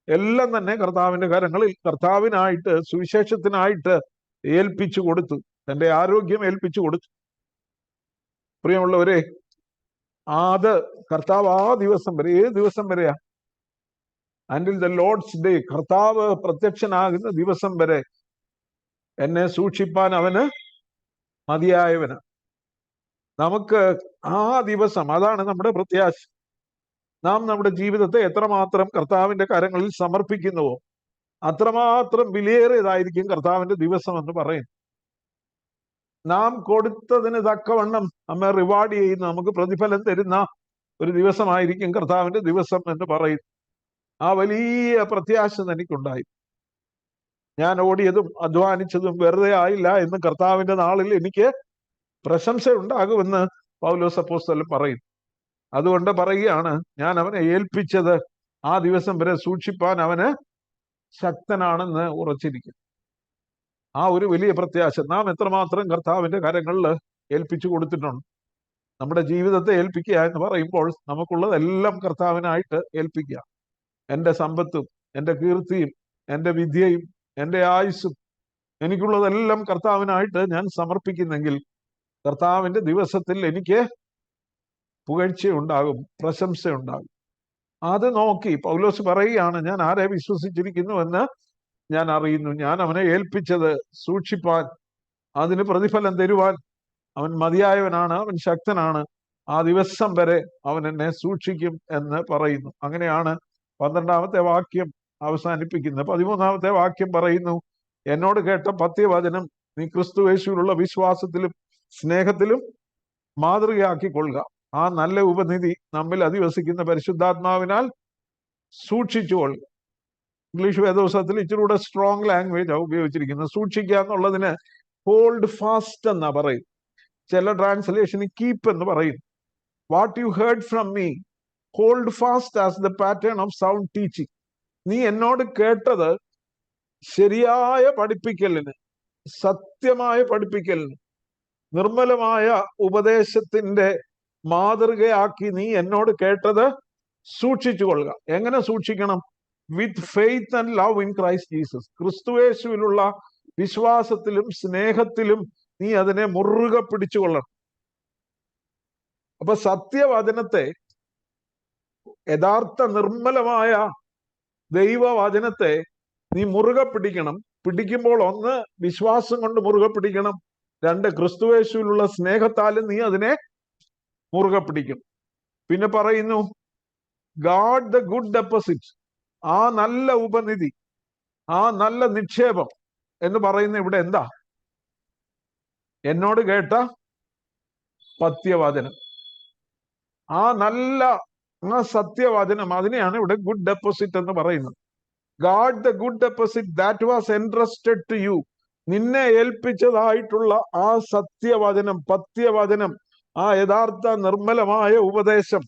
എല്ലാം തന്നെ കർത്താവിന്റെ കരങ്ങളിൽ കർത്താവിനായിട്ട്, സുവിശേഷത്തിനായിട്ട് ഏൽപ്പിച്ചു കൊടുത്തു. തൻ്റെ ആരോഗ്യം ഏൽപ്പിച്ചു കൊടുത്തു. പ്രിയമുള്ളവരെ, അത് കർത്താവ് ആ ദിവസം വരെ, ഏത് ദിവസം വരെയാ? അൻറ്റിൽ ദ ലോർഡ്സ് ഡേ, കർത്താവ് പ്രത്യക്ഷനാകുന്ന ദിവസം വരെ എന്നെ സൂക്ഷിപ്പാൻ അവന് മതിയായവന്. നമുക്ക് ആ ദിവസം, അതാണ് നമ്മുടെ പ്രത്യാശ. നാം നമ്മുടെ ജീവിതത്തെ എത്രമാത്രം കർത്താവിന്റെ കരങ്ങളിൽ സമർപ്പിക്കുന്നുവോ അത്രമാത്രം വിലയേറിയതായിരിക്കും കർത്താവിന്റെ ദിവസം എന്ന് പറയും. നാം കൊടുത്തതിന് തക്കവണ്ണം നമ്മെ റിവാർഡ് ചെയ്യുന്ന, നമുക്ക് പ്രതിഫലം തരുന്ന ഒരു ദിവസമായിരിക്കും കർത്താവിന്റെ ദിവസം എന്ന് പറയും. ആ വലിയ പ്രത്യാശ എനിക്കുണ്ടായി. ഞാൻ ഓടിയതും അധ്വാനിച്ചതും വെറുതെ ആയില്ല എന്ന് കർത്താവിന്റെ നാളിൽ എനിക്ക് പ്രശംസ ഉണ്ടാകുമെന്ന് പൗലോസ് അപ്പോസ്തലൻ പറയും. അതുകൊണ്ട് പറയുകയാണ്, ഞാൻ അവനെ ഏൽപ്പിച്ചത് ആ ദിവസം വരെ സൂക്ഷിപ്പാൻ അവന് ശക്തനാണെന്ന് ഉറച്ചിരിക്കും. ആ ഒരു വലിയ പ്രത്യാശ നാം എത്രമാത്രം കർത്താവിന്റെ കരങ്ങളിൽ ഏൽപ്പിച്ചു കൊടുത്തിട്ടുണ്ട്. നമ്മുടെ ജീവിതത്തെ ഏൽപ്പിക്കുക എന്ന് പറയുമ്പോൾ നമുക്കുള്ളതെല്ലാം കർത്താവിനായിട്ട് ഏൽപ്പിക്കുക. എൻ്റെ സമ്പത്തും എൻ്റെ കീർത്തിയും എൻ്റെ വിദ്യയും എൻ്റെ ആയുസ്സും എനിക്കുള്ളതെല്ലാം കർത്താവിനായിട്ട് ഞാൻ സമർപ്പിക്കുന്നെങ്കിൽ കർത്താവിന്റെ ദിവസത്തിൽ എനിക്ക് പുകഴ്ചയുണ്ടാകും, പ്രശംസയുണ്ടാകും. അത് നോക്കി പൗലോസ് പറയുകയാണ്, ഞാൻ ആരെ വിശ്വസിച്ചിരിക്കുന്നുവെന്ന് ഞാൻ അറിയുന്നു. ഞാൻ അവനെ ഏൽപ്പിച്ചത് സൂക്ഷിപ്പാൻ, അതിന് പ്രതിഫലം തരുവാൻ അവൻ മതിയായവനാണ്, അവൻ ശക്തനാണ്. ആ ദിവസം വരെ അവൻ എന്നെ സൂക്ഷിക്കും എന്ന് പറയുന്നു. അങ്ങനെയാണ് 12-ാമത്തെ വാക്യം അവസാനിപ്പിക്കുന്നത്. 13-ാമത്തെ വാക്യം പറയുന്നു, എന്നോട് കേട്ട പത്യവചനം നീ ക്രിസ്തുയേശുവിലുള്ള വിശ്വാസത്തിലും സ്നേഹത്തിലും മാതൃകയാക്കിക്കൊള്ളുക. ആ നല്ല ഉപനിധി നമ്മിൽ അധിവസിക്കുന്ന പരിശുദ്ധാത്മാവിനാൽ സൂക്ഷിച്ചുകൊള്ളുക. ഇംഗ്ലീഷ് വേദപുസ്തകത്തിൽ ഇച്ചിരി കൂടെ സ്ട്രോങ് ലാംഗ്വേജ് ഉപയോഗിച്ചിരിക്കുന്നത്. സൂക്ഷിക്കുക എന്നുള്ളതിന് ഹോൾഡ് ഫാസ്റ്റ് എന്നാ പറയും. ചില ട്രാൻസ്ലേഷന് കീപ്പ് എന്ന് പറയും. What you heard from me hold fast as the pattern of sound teaching. നീ എന്നോട് കേട്ടത് ശരിയായ പഠിപ്പിക്കലിന്, സത്യമായ പഠിപ്പിക്കലിന്, നിർമ്മലമായ ഉപദേശത്തിന്റെ മാതൃകയാക്കി നീ എന്നോട് കേട്ടത് സൂക്ഷിച്ചു കൊള്ളുക. എങ്ങനെ സൂക്ഷിക്കണം? With faith and love in Christ Jesus. ക്രിസ്തുയേശുവിലുള്ള വിശ്വാസത്തിലും സ്നേഹത്തിലും നീ അതിനെ മുറുകെ പിടിച്ചുകൊള്ളണം. അപ്പൊ സത്യവചനത്തെ, യഥാർത്ഥ നിർമ്മലമായ ദൈവവചനത്തെ നീ മുറുകെ പിടിക്കണം. പിടിക്കുമ്പോൾ ഒന്ന് വിശ്വാസം കൊണ്ട് മുറുകെ പിടിക്കണം, രണ്ട് ക്രിസ്തുയേശുവിലുള്ള സ്നേഹത്താലും നീ അതിനെ മുറുകെ പിടിക്കണം. പിന്നെ പറയുന്നു ഗാഡ് ദ ഗുഡ് ഡെപ്പോസിറ്റ്, ആ നല്ല ഉപനിധി, ആ നല്ല നിക്ഷേപം എന്ന് പറയുന്ന ഇവിടെ എന്താ? എന്നോട് കേട്ട പത്യവചനം. ആ നല്ല ആ സത്യവചനം, അതിനെയാണ് ഇവിടെ ഗുഡ് ഡെപ്പോസിറ്റ് എന്ന് പറയുന്നത്. Guard the good deposit that was entrusted to you. നിന്നെ ഏൽപ്പിച്ചതായിട്ടുള്ള ആ സത്യവചനം, പത്യവചനം, ആ യഥാർത്ഥ നിർമ്മലമായ ഉപദേശം,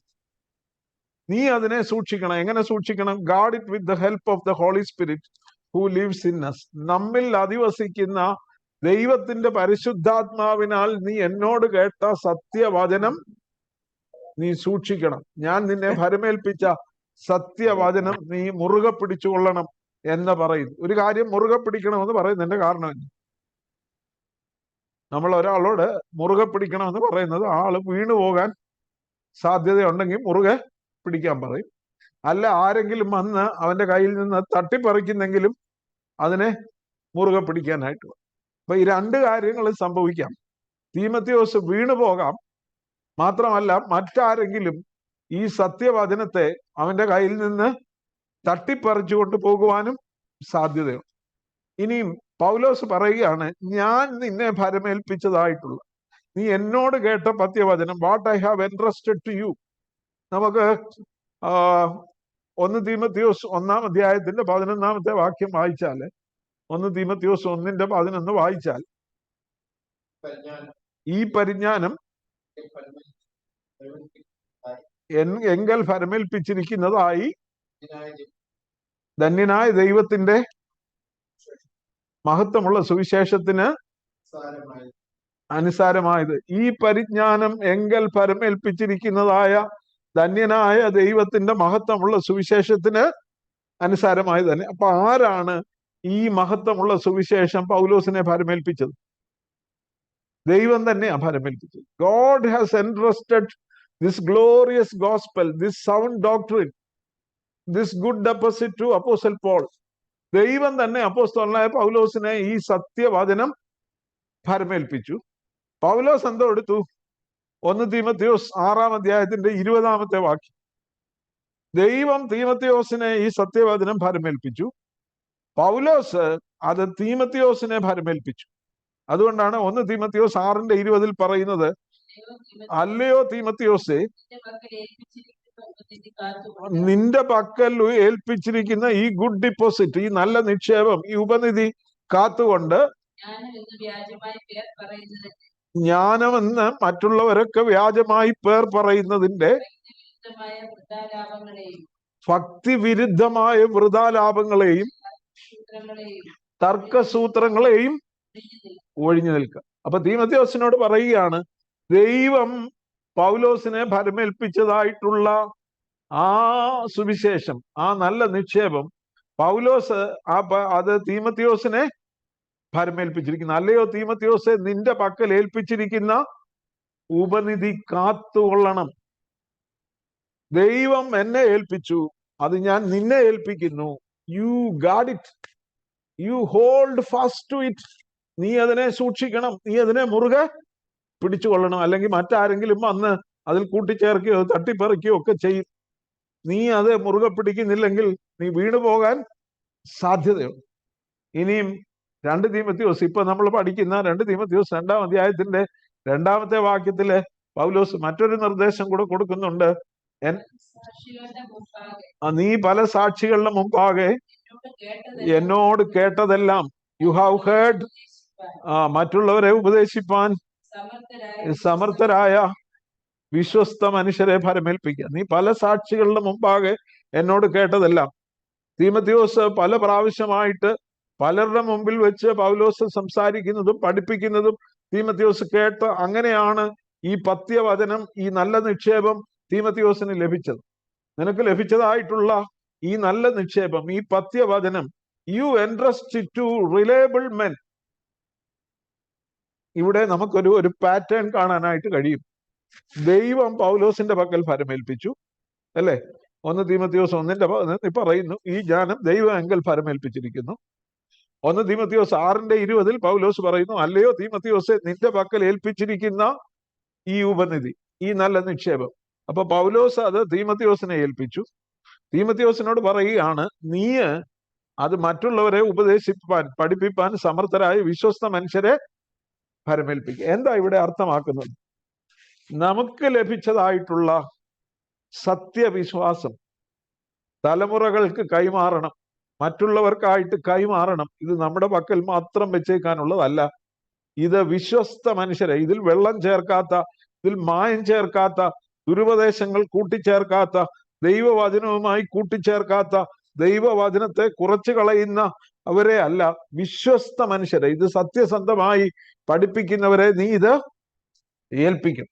നീ അതിനെ സൂക്ഷിക്കണം. എങ്ങനെ സൂക്ഷിക്കണം? Guard it with the help of the holy spirit who lives in us. നമ്മിൽ അധിവസിക്കുന്ന ദൈവത്തിന്റെ പരിശുദ്ധാത്മാവിനാൽ നീ എന്നോട് കേട്ട സത്യവചനം നീ സൂക്ഷിക്കണം. ഞാൻ നിന്നെ ഭരമേൽപ്പിച്ച സത്യവചനം നീ മുറുകെ പിടിച്ചുകൊള്ളണം എന്ന് പറയുന്നു. ഒരു കാര്യം മുറുകെ പിടിക്കണമെന്ന് പറയുന്നതിന്റെ കാരണം, നമ്മൾ ഒരാളോട് മുറുകെ പിടിക്കണമെന്ന് പറയുന്നത് ആള് വീണു പോകാൻ സാധ്യതയുണ്ടെങ്കിൽ മുറുകെ പിടിക്കാൻ പറയും. അല്ല, ആരെങ്കിലും വന്ന് അവന്റെ കയ്യിൽ നിന്ന് തട്ടിപ്പറിക്കുന്നെങ്കിലും അതിനെ മുറുകെ പിടിക്കാനായിട്ട്. അപ്പൊ ഈ രണ്ട് കാര്യങ്ങൾ സംഭവിക്കാം. തീമോഥെയോസ് വീണു പോകാം, മാത്രമല്ല മറ്റാരെങ്കിലും ഈ സത്യവചനത്തെ അവന്റെ കയ്യിൽ നിന്ന് തട്ടിപ്പറിച്ചു കൊണ്ട് പോകുവാനും സാധ്യതയുണ്ട്. ഇനിയും പൗലോസ് പറയുകയാണ്, ഞാൻ നിന്നെ ഭരമേൽപ്പിച്ചതായിട്ടുള്ള, നീ എന്നോട് കേട്ട പത്യവചനം, what I have entrusted to you. നമുക്ക് 1 തീമോഥെയോസ് 1-ാം അധ്യായത്തിന്റെ 11-ാമത്തെ വാക്യം വായിച്ചാല്, 1 തീമോഥെയോസ് 1:11 വായിച്ചാൽ, ഈ പരിജ്ഞാനം എങ്കൽ ഭരമേൽപ്പിച്ചിരിക്കുന്നതായി ധന്യനായ ദൈവത്തിന്റെ മഹത്വമുള്ള സുവിശേഷത്തിന് അനുസാരമായത്. ഈ പരിജ്ഞാനം എങ്കൽ ഭരമേൽപ്പിച്ചിരിക്കുന്നതായ ധന്യനായ ദൈവത്തിന്റെ മഹത്വമുള്ള സുവിശേഷത്തിന് അനുസാരമായി തന്നെ. അപ്പൊ ആരാണ് ഈ മഹത്വമുള്ള സുവിശേഷം പൗലോസിനെ ഭരമേൽപ്പിച്ചത്? ദൈവം തന്നെയാ ഭരമേൽപ്പിച്ചത്. God has entrusted this glorious gospel, this sound doctrine, this good deposit to Apostle Paul. ദൈവം തന്നെ അപ്പോസ്തലനായ പൗലോസിനെ ഈ സത്യവചനം ഭരമേൽപ്പിച്ചു. പൗലോസ് എന്തോ എടുത്തു? 1 തീമോഥെയോസ് 6-ാം അധ്യായത്തിന്റെ 20-ാമത്തെ വാക്യം. ദൈവം തീമോഥെയോസിനെ ഈ സത്യവചനം ഭരമേൽപ്പിച്ചു. പൗലോസ് അത് തീമോഥെയോസിനെ ഭരമേൽപ്പിച്ചു. അതുകൊണ്ടാണ് 1 തീമോഥെയോസ് 6:20 പറയുന്നത്, അല്ലയോ തീമോഥെയോസേ, നിന്റെ പക്കൽ ഏൽപ്പിച്ചിരിക്കുന്ന ഈ ഗുഡ് ഡിപ്പോസിറ്റ്, ഈ നല്ല നിക്ഷേപം, ഈ ഉപനിധി കാത്തുകൊണ്ട് ജ്ഞാനമെന്ന് മറ്റുള്ളവരൊക്കെ വ്യാജമായി പേർ പറയുന്നതിന്റെ ഭക്തിവിരുദ്ധമായ വൃഥാലാഭങ്ങളെയും തർക്കസൂത്രങ്ങളെയും ഒഴിഞ്ഞു നിൽക്കുക. അപ്പൊ തീമോഥെയോസിനോട് പറയുകയാണ്, ദൈവം പൗലോസിനെ ഭരമേൽപ്പിച്ചതായിട്ടുള്ള ആ സുവിശേഷം, ആ നല്ല നിക്ഷേപം പൗലോസ് അത് തീമോഥെയോസിനെ ഭരമേൽപ്പിച്ചിരിക്കുന്നു. അല്ലയോ തീമോഥെയോസേ, നിന്റെ പക്കൽ ഏൽപ്പിച്ചിരിക്കുന്ന ഉപനിധി കാത്തുകൊള്ളണം. ദൈവം എന്നെ ഏൽപ്പിച്ചു, അത് ഞാൻ നിന്നെ ഏൽപ്പിക്കുന്നു. You guard it, you hold fast to it. നീ അതിനെ സൂക്ഷിക്കണം, നീ അതിനെ മുറുകെ പിടിച്ചുകൊള്ളണം. അല്ലെങ്കിൽ മറ്റാരെങ്കിലും വന്ന് അതിൽ കൂട്ടിച്ചേർക്കുകയോ തട്ടിപ്പറിക്കുകയോ ഒക്കെ ചെയ്യും. നീ അത് മുറുകെ പിടിക്കുന്നില്ലെങ്കിൽ നീ വീണു പോകാൻ സാധ്യതയുണ്ട്. ഇനിയും 2 തീമോഥെയോസ്, ഇപ്പൊ നമ്മൾ പഠിക്കുന്ന 2 തീമോഥെയോസ് 2-ാം അധ്യായത്തിന്റെ 2-ാമത്തെ വാക്യത്തില് പൗലോസ് മറ്റൊരു നിർദ്ദേശം കൂടെ കൊടുക്കുന്നുണ്ട്. നീ പല സാക്ഷികളുടെ മുമ്പാകെ എന്നോട് കേട്ടതെല്ലാം, യു ഹാവ് ഹേർഡ്, മറ്റുള്ളവരെ ഉപദേശിപ്പാൻ സമർത്ഥരായ വിശ്വസ്ത മനുഷ്യരെ ഫലമേൽപ്പിക്കുക. നീ പല സാക്ഷികളുടെ മുമ്പാകെ എന്നോട് കേട്ടതെല്ലാം. തീമോഥെയോസ് പല പ്രാവശ്യമായിട്ട് പലരുടെ മുമ്പിൽ വെച്ച് പൗലോസ് സംസാരിക്കുന്നതും പഠിപ്പിക്കുന്നതും തീമോഥെയോസ് കേട്ട്, അങ്ങനെയാണ് ഈ പത്യവചനം, ഈ നല്ല നിക്ഷേപം തീമോഥെയോസിന് ലഭിച്ചത്. നിനക്ക് ലഭിച്ചതായിട്ടുള്ള ഈ നല്ല നിക്ഷേപം, ഈ പത്യവചനം, you entrust to reliable men. ഇവിടെ നമുക്കൊരു പാറ്റേൺ കാണാനായിട്ട് കഴിയും. ദൈവം പൗലോസിന്റെ പക്കൽ ഫലമേൽപ്പിച്ചു, അല്ലെ? 1 തീമോഥെയോസ് 1:11 പറയുന്നു, ഈ ജ്ഞാനം ദൈവം എങ്കിൽ ഫലമേൽപ്പിച്ചിരിക്കുന്നു. 1 തീമോഥെയോസ് 6:20 പൗലോസ് പറയുന്നു, അല്ലയോ തീമോഥെയോസെ, നിന്റെ പക്കൽ ഏൽപ്പിച്ചിരിക്കുന്ന ഈ ഉപനിധി, ഈ നല്ല നിക്ഷേപം. അപ്പൊ പൗലോസ് അത് തീമോഥെയോസിനെ ഏൽപ്പിച്ചു. തീമോഥെയോസിനോട് പറയുകയാണ്, നീ അത് മറ്റുള്ളവരെ ഉപദേശിപ്പാൻ, പഠിപ്പിപ്പാൻ സമർത്ഥരായ വിശ്വസ്ത മനുഷ്യരെ ഫലമേൽപ്പിക്കുക. എന്താ ഇവിടെ അർത്ഥമാക്കുന്നത്? നമുക്ക് ലഭിച്ചതായിട്ടുള്ള സത്യവിശ്വാസം തലമുറകൾക്ക് കൈമാറണം, മറ്റുള്ളവർക്കായിട്ട് കൈമാറണം. ഇത് നമ്മുടെ പക്കൽ മാത്രം വെച്ചേക്കാനുള്ളതല്ല. ഇത് വിശ്വസ്ത മനുഷ്യരെ, ഇതിൽ വെള്ളം ചേർക്കാത്ത, ഇതിൽ മായം ചേർക്കാത്ത, ദുരുപദേശങ്ങൾ കൂട്ടിച്ചേർക്കാത്ത, ദൈവവചനവുമായി കൂട്ടിച്ചേർക്കാത്ത, ദൈവവചനത്തെ കുറച്ചു കളയുന്ന അവരെ അല്ല, വിശ്വസ്ത മനുഷ്യരെ, ഇത് സത്യസന്ധമായി പഠിപ്പിക്കുന്നവരെ നീ ഇത് ഏൽപ്പിക്കും.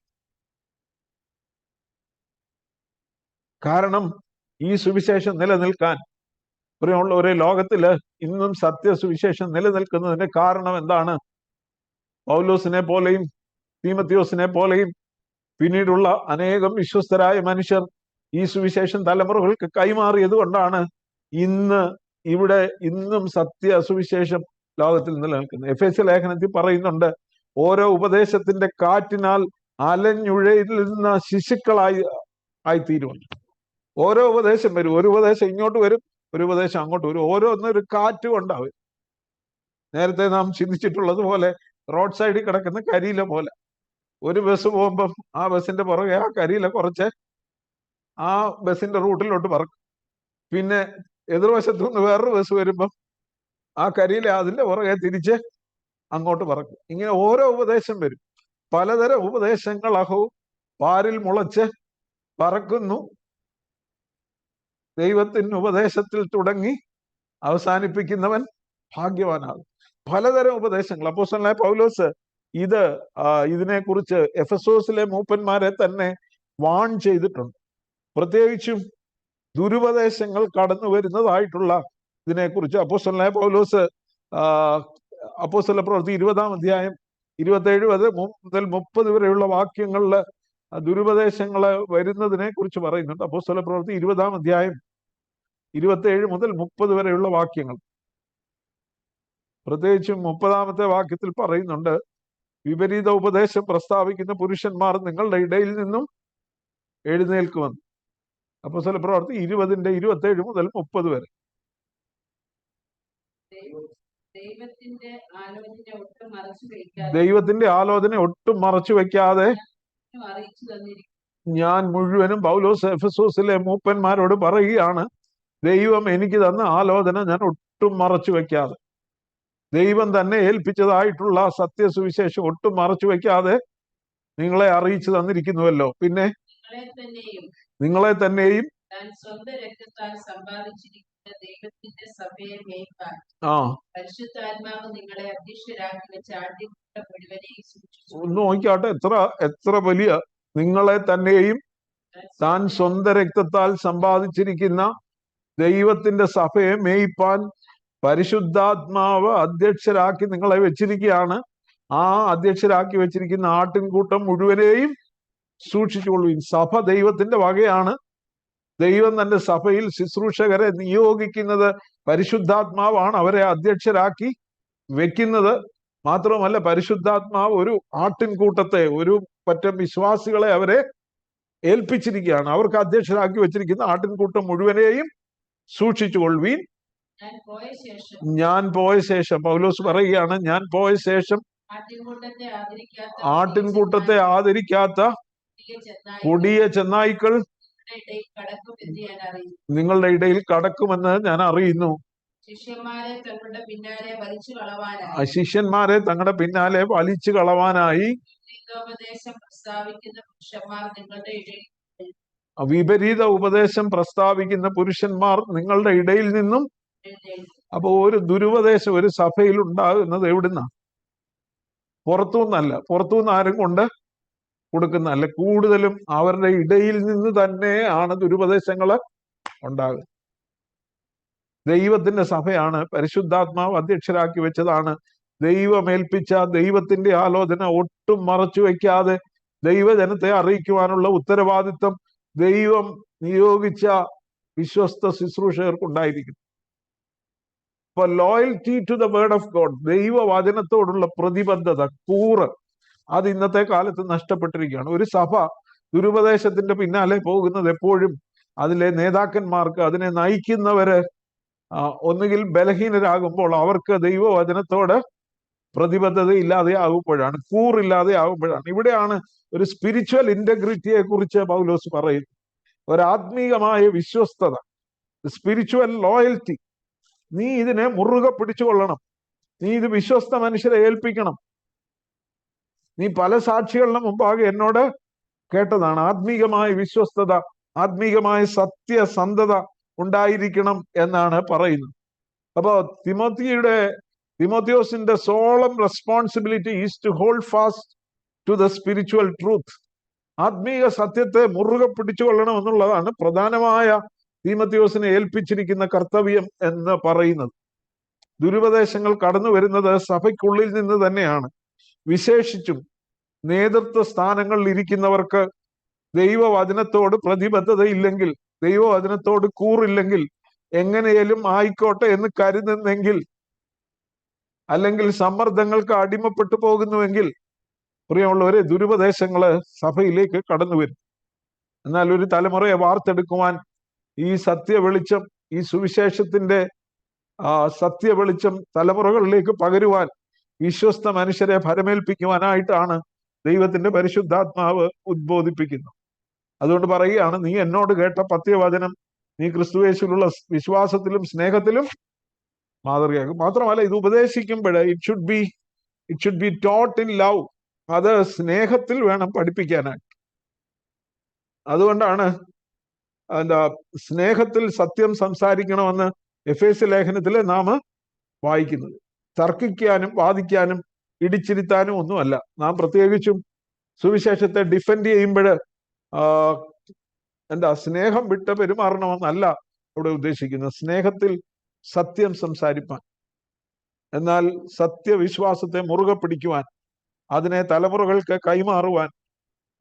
കാരണം ഈ സുവിശേഷം നിലനിൽക്കാൻ, പ്രിയമുള്ളവരെ, ലോകത്തില് ഇന്നും സത്യസുവിശേഷം നിലനിൽക്കുന്നതിന്റെ കാരണം എന്താണ്? പൗലോസിനെ പോലെയും തീമോഥെയോസിനെ പോലെയും പിന്നീടുള്ള അനേകം വിശ്വസ്തരായ മനുഷ്യർ ഈ സുവിശേഷം തലമുറകൾക്ക് കൈമാറിയത് കൊണ്ടാണ് ഇന്നും സുവിശേഷം ലോകത്തിൽ നിലനിൽക്കുന്നത്. എഫേസ്യ ലേഖനത്തിൽ പറയുന്നുണ്ട്, ഓരോ ഉപദേശത്തിന്റെ കാറ്റിനാൽ അലഞ്ഞുഴയുന്ന ശിശുക്കളായിത്തീരുവാൻ. ഓരോ ഉപദേശം വരും, ഒരു ഉപദേശം ഇങ്ങോട്ട് വരും, ഒരു ഉപദേശം അങ്ങോട്ട് വരും. ഓരോന്നൊരു കാറ്റും ഉണ്ടാവും. നേരത്തെ നാം ചിന്തിച്ചിട്ടുള്ളത് പോലെ റോഡ് സൈഡിൽ കിടക്കുന്ന കരിയില പോലെ, ഒരു ബസ് പോകുമ്പം ആ ബസ്സിന്റെ പുറകെ ആ കരിയില കുറച്ച് ആ ബസ്സിന്റെ റൂട്ടിലോട്ട് പറക്കും. പിന്നെ എതിർവശത്തു നിന്ന് വേറൊരു ബസ് വരുമ്പം ആ കരിയില അതിന്റെ പുറകെ തിരിച്ച് അങ്ങോട്ട് പറക്കും. ഇങ്ങനെ ഓരോ ഉപദേശം വരും. പലതരം ഉപദേശങ്ങൾ പാരിൽ മുളച്ച് പറക്കുന്നു. ദൈവത്തിന് ഉപദേശത്തിൽ തുടങ്ങി അവസാനിപ്പിക്കുന്നവൻ ഭാഗ്യവാനാകും. പലതരം ഉപദേശങ്ങൾ അപ്പോസ്തലനായ പൗലോസ് ഇതിനെക്കുറിച്ച് എഫെസോസിലെ മൂപ്പന്മാരെ തന്നെ വാൺ ചെയ്തിട്ടുണ്ട്. പ്രത്യേകിച്ചും ദുരുപദേശങ്ങൾ കടന്നു വരുന്നതായിട്ടുള്ള ഇതിനെക്കുറിച്ച് അപ്പോസ്തലനായ പൗലോസ് അപ്പോസ്തല പ്രവൃത്തി 20-ാം അധ്യായം 27 മുതൽ 30 വരെയുള്ള വാക്യങ്ങളില് ദുരുപദേശങ്ങള് വരുന്നതിനെ കുറിച്ച് പറയുന്നുണ്ട്. അപ്പോസ്തല പ്രവൃത്തി 20-ാം അധ്യായം 27 മുതൽ 30 വരെയുള്ള വാക്യങ്ങൾ. പ്രത്യേകിച്ചും 30-ാമത്തെ വാക്യത്തിൽ പറയുന്നുണ്ട്, വിപരീത ഉപദേശം പ്രസ്താവിക്കുന്ന പുരുഷന്മാർ നിങ്ങളുടെ ഇടയിൽ നിന്നും എഴുന്നേൽക്കുമെന്ന്. അപ്പോസ്തല പ്രവൃത്തി 20-27 മുതൽ 30 വരെ. ദൈവത്തിന്റെ ആലോചന ഒട്ടും മറച്ചു വെക്കാതെ ഞാൻ മുഴുവനും പൗലോസ് എഫെസോസിലെ മൂപ്പന്മാരോട് പറയുകയാണ്, ദൈവം എനിക്ക് തന്ന ആലോചന ഞാൻ ഒട്ടും മറച്ചു വെക്കാതെ, ദൈവം തന്നെ ഏൽപ്പിച്ചതായിട്ടുള്ള സത്യസുവിശേഷം ഒട്ടും മറച്ചു വെക്കാതെ നിങ്ങളെ അറിയിച്ചു തന്നിരിക്കുന്നുവല്ലോ. പിന്നെ നിങ്ങളെ തന്നെയും ഒന്ന് നോക്കിയാട്ടെ, എത്ര വലിയ, നിങ്ങളെ തന്നെയും താൻ സ്വന്തം രക്തത്താൽ സമ്പാദിച്ചിരിക്കുന്ന ദൈവത്തിന്റെ സഭയെ മേയ്പാൻ പരിശുദ്ധാത്മാവ് അധ്യക്ഷരാക്കി നിങ്ങളെ വെച്ചിരിക്കുകയാണ്. ആ അധ്യക്ഷരാക്കി വെച്ചിരിക്കുന്ന ആട്ടിൻകൂട്ടം മുഴുവനെയും സൂക്ഷിച്ചുകൊള്ളുവിൻ. സഭ ദൈവത്തിന്റെ വകയാണ്. ദൈവം തന്റെ സഭയിൽ ശുശ്രൂഷകരെ നിയോഗിക്കുന്നത് പരിശുദ്ധാത്മാവാണ് അവരെ അധ്യക്ഷരാക്കി വെക്കുന്നത്. മാത്രമല്ല, പരിശുദ്ധാത്മാവ് ഒരു ആട്ടിൻകൂട്ടത്തെ, ഒരു പറ്റം വിശ്വാസികളെ അവരെ ഏൽപ്പിച്ചിരിക്കുകയാണ്. അവർക്ക് അധ്യക്ഷരാക്കി വെച്ചിരിക്കുന്ന ആട്ടിൻകൂട്ടം മുഴുവനെയും സൂക്ഷിച്ചുകൊള്ളുവീൻ. ഞാൻ പോയ ശേഷം, പൗലോസ് പറയുകയാണ്, ഞാൻ പോയ ശേഷം ആട്ടിൻകൂട്ടത്തെ ആദരിക്കാത്ത കൊടിയ ചെന്നായ്ക്കൾ നിങ്ങളുടെ ഇടയിൽ കടക്കുമെന്ന് ഞാൻ അറിയുന്നു. ശിഷ്യന്മാരെ തങ്ങളുടെ പിന്നാലെ വലിച്ചു കളവാനായി വിപരീത ഉപദേശം പ്രസ്താവിക്കുന്ന പുരുഷന്മാർ നിങ്ങളുടെ ഇടയിൽ നിന്നും. അപ്പൊ ഒരു ദുരുപദേശം ഒരു സഭയിൽ ഉണ്ടാകുന്നത് എവിടുന്ന? പുറത്തുനിന്നല്ല. പുറത്തുനിന്ന് ആരും കൊണ്ട് കൊടുക്കുന്നതല്ല. കൂടുതലും അവരുടെ ഇടയിൽ നിന്ന് തന്നെയാണ് ദുരുപദേശങ്ങൾ ഉണ്ടാകുന്നത്. ദൈവത്തിന്റെ സഭയാണ്, പരിശുദ്ധാത്മാവ് അധ്യക്ഷരാക്കി വെച്ചതാണ്. ദൈവമേൽപ്പിച്ച ദൈവത്തിന്റെ ആലോചന ഒട്ടും മറച്ചു വയ്ക്കാതെ ദൈവജനത്തെ അറിയിക്കുവാനുള്ള ഉത്തരവാദിത്വം ദൈവം നിയോഗിച്ച വിശ്വസ്ത ശുശ്രൂഷകർക്കുണ്ടായിരിക്കും. അപ്പൊ loyalty to the word of God, ദൈവവചനത്തോടുള്ള പ്രതിബദ്ധത, കൂറ്, അത് ഇന്നത്തെ കാലത്ത് നഷ്ടപ്പെട്ടിരിക്കുകയാണ്. ഒരു സഭ ദുരുപദേശത്തിന്റെ പിന്നാലെ പോകുന്നത് എപ്പോഴും അതിലെ നേതാക്കന്മാർക്ക്, അതിനെ നയിക്കുന്നവര് ഒന്നുകിൽ ബലഹീനരാകുമ്പോൾ, അവർക്ക് ദൈവവചനത്തോട് പ്രതിബദ്ധത ഇല്ലാതെ ആകുമ്പോഴാണ്, കൂറില്ലാതെ ആകുമ്പോഴാണ്. ഇവിടെയാണ് ഒരു സ്പിരിച്വൽ ഇന്റഗ്രിറ്റിയെ കുറിച്ച് പൗലോസ് പറയുന്നത്. ഒരാത്മീകമായ വിശ്വസ്തത, സ്പിരിച്വൽ ലോയൽറ്റി. നീ ഇതിനെ മുറുകെ പിടിച്ചുകൊള്ളണം. നീ ഇത് വിശ്വസ്ത മനുഷ്യരെ ഏൽപ്പിക്കണം. നീ പല സാക്ഷികളുടെ മുമ്പാകെ എന്നോട് കേട്ടതാണ്. ആത്മീകമായ വിശ്വസ്തത, ആത്മീകമായ സത്യസന്ധത ഉണ്ടായിരിക്കണം എന്നാണ് പറയുന്നത്. അപ്പോ തിമോത്തിയോസിന്റെ solemn responsibility is to hold fast to the spiritual truth. ആത്മീക സത്യത്തെ മുറുകെ പിടിച്ചുകൊള്ളണം എന്നുള്ളതാണ് പ്രധാനമായ തിമോത്തിയോസിനെ ഏൽപ്പിച്ചിരിക്കുന്ന കർത്തവ്യം എന്ന് പറയുന്നത്. ദുരുപദേശങ്ങൾ കടന്നു വരുന്നത് സഭയ്ക്കുള്ളിൽ നിന്ന് തന്നെയാണ്. വിശേഷിച്ചും നേതൃത്വ സ്ഥാനങ്ങളിൽ ഇരിക്കുന്നവർക്ക് ദൈവവചനത്തോട് പ്രതിബദ്ധതയില്ലെങ്കിൽ, ദൈവവചനത്തോട് കൂറില്ലെങ്കിൽ, എങ്ങനെയും ആയിക്കോട്ടെ എന്ന് കരുതുന്നെങ്കിൽ, അല്ലെങ്കിൽ സമ്മർദ്ദങ്ങൾക്ക് അടിമപ്പെട്ടു പോകുന്നുവെങ്കിൽ, പ്രിയമുള്ളവരെ, ദുരുപദേശങ്ങള് സഭയിലേക്ക് കടന്നു വരും. എന്നാൽ ഒരു തലമുറയെ വാർത്തെടുക്കുവാൻ ഈ സത്യ വെളിച്ചം, ഈ സുവിശേഷത്തിന്റെ സത്യ വെളിച്ചം തലമുറകളിലേക്ക് പകരുവാൻ, വിശ്വസ്ത മനുഷ്യരെ ഫലമേൽപ്പിക്കുവാനായിട്ടാണ് ദൈവത്തിന്റെ പരിശുദ്ധാത്മാവ് ഉദ്ബോധിപ്പിക്കുന്നത്. അതുകൊണ്ട് പറയുകയാണ്, നീ എന്നോട് കേട്ട പത്യവചനം നീ ക്രിസ്തുയേശുവിലുള്ള വിശ്വാസത്തിലും സ്നേഹത്തിലും മാതൃകയാക്കും. മാത്രമല്ല, ഇത് ഉപദേശിക്കുമ്പോൾ it should be taught in love. അത് സ്നേഹത്തിൽ വേണം പഠിപ്പിക്കാനായിട്ട്. അതുകൊണ്ടാണ് സ്നേഹത്തിൽ സത്യം സംസാരിക്കണമെന്ന് എഫേസ്യ ലേഖനത്തില് നാം വായിക്കുന്നത്. തർക്കിക്കാനും വാദിക്കാനും ഇടിച്ചിരുത്താനും ഒന്നുമല്ല. നാം പ്രത്യേകിച്ചും സുവിശേഷത്തെ ഡിഫെൻഡ് ചെയ്യുമ്പോൾ സ്നേഹം വിട്ട് പെരുമാറണമെന്നല്ല ഇവിടെ ഉദ്ദേശിക്കുന്നത്. സ്നേഹത്തിൽ സത്യം സംസാരിപ്പാൻ, എന്നാൽ സത്യവിശ്വാസത്തെ മുറുകെ പിടിക്കുവാൻ, അതിനെ തലമുറകൾക്ക് കൈമാറുവാൻ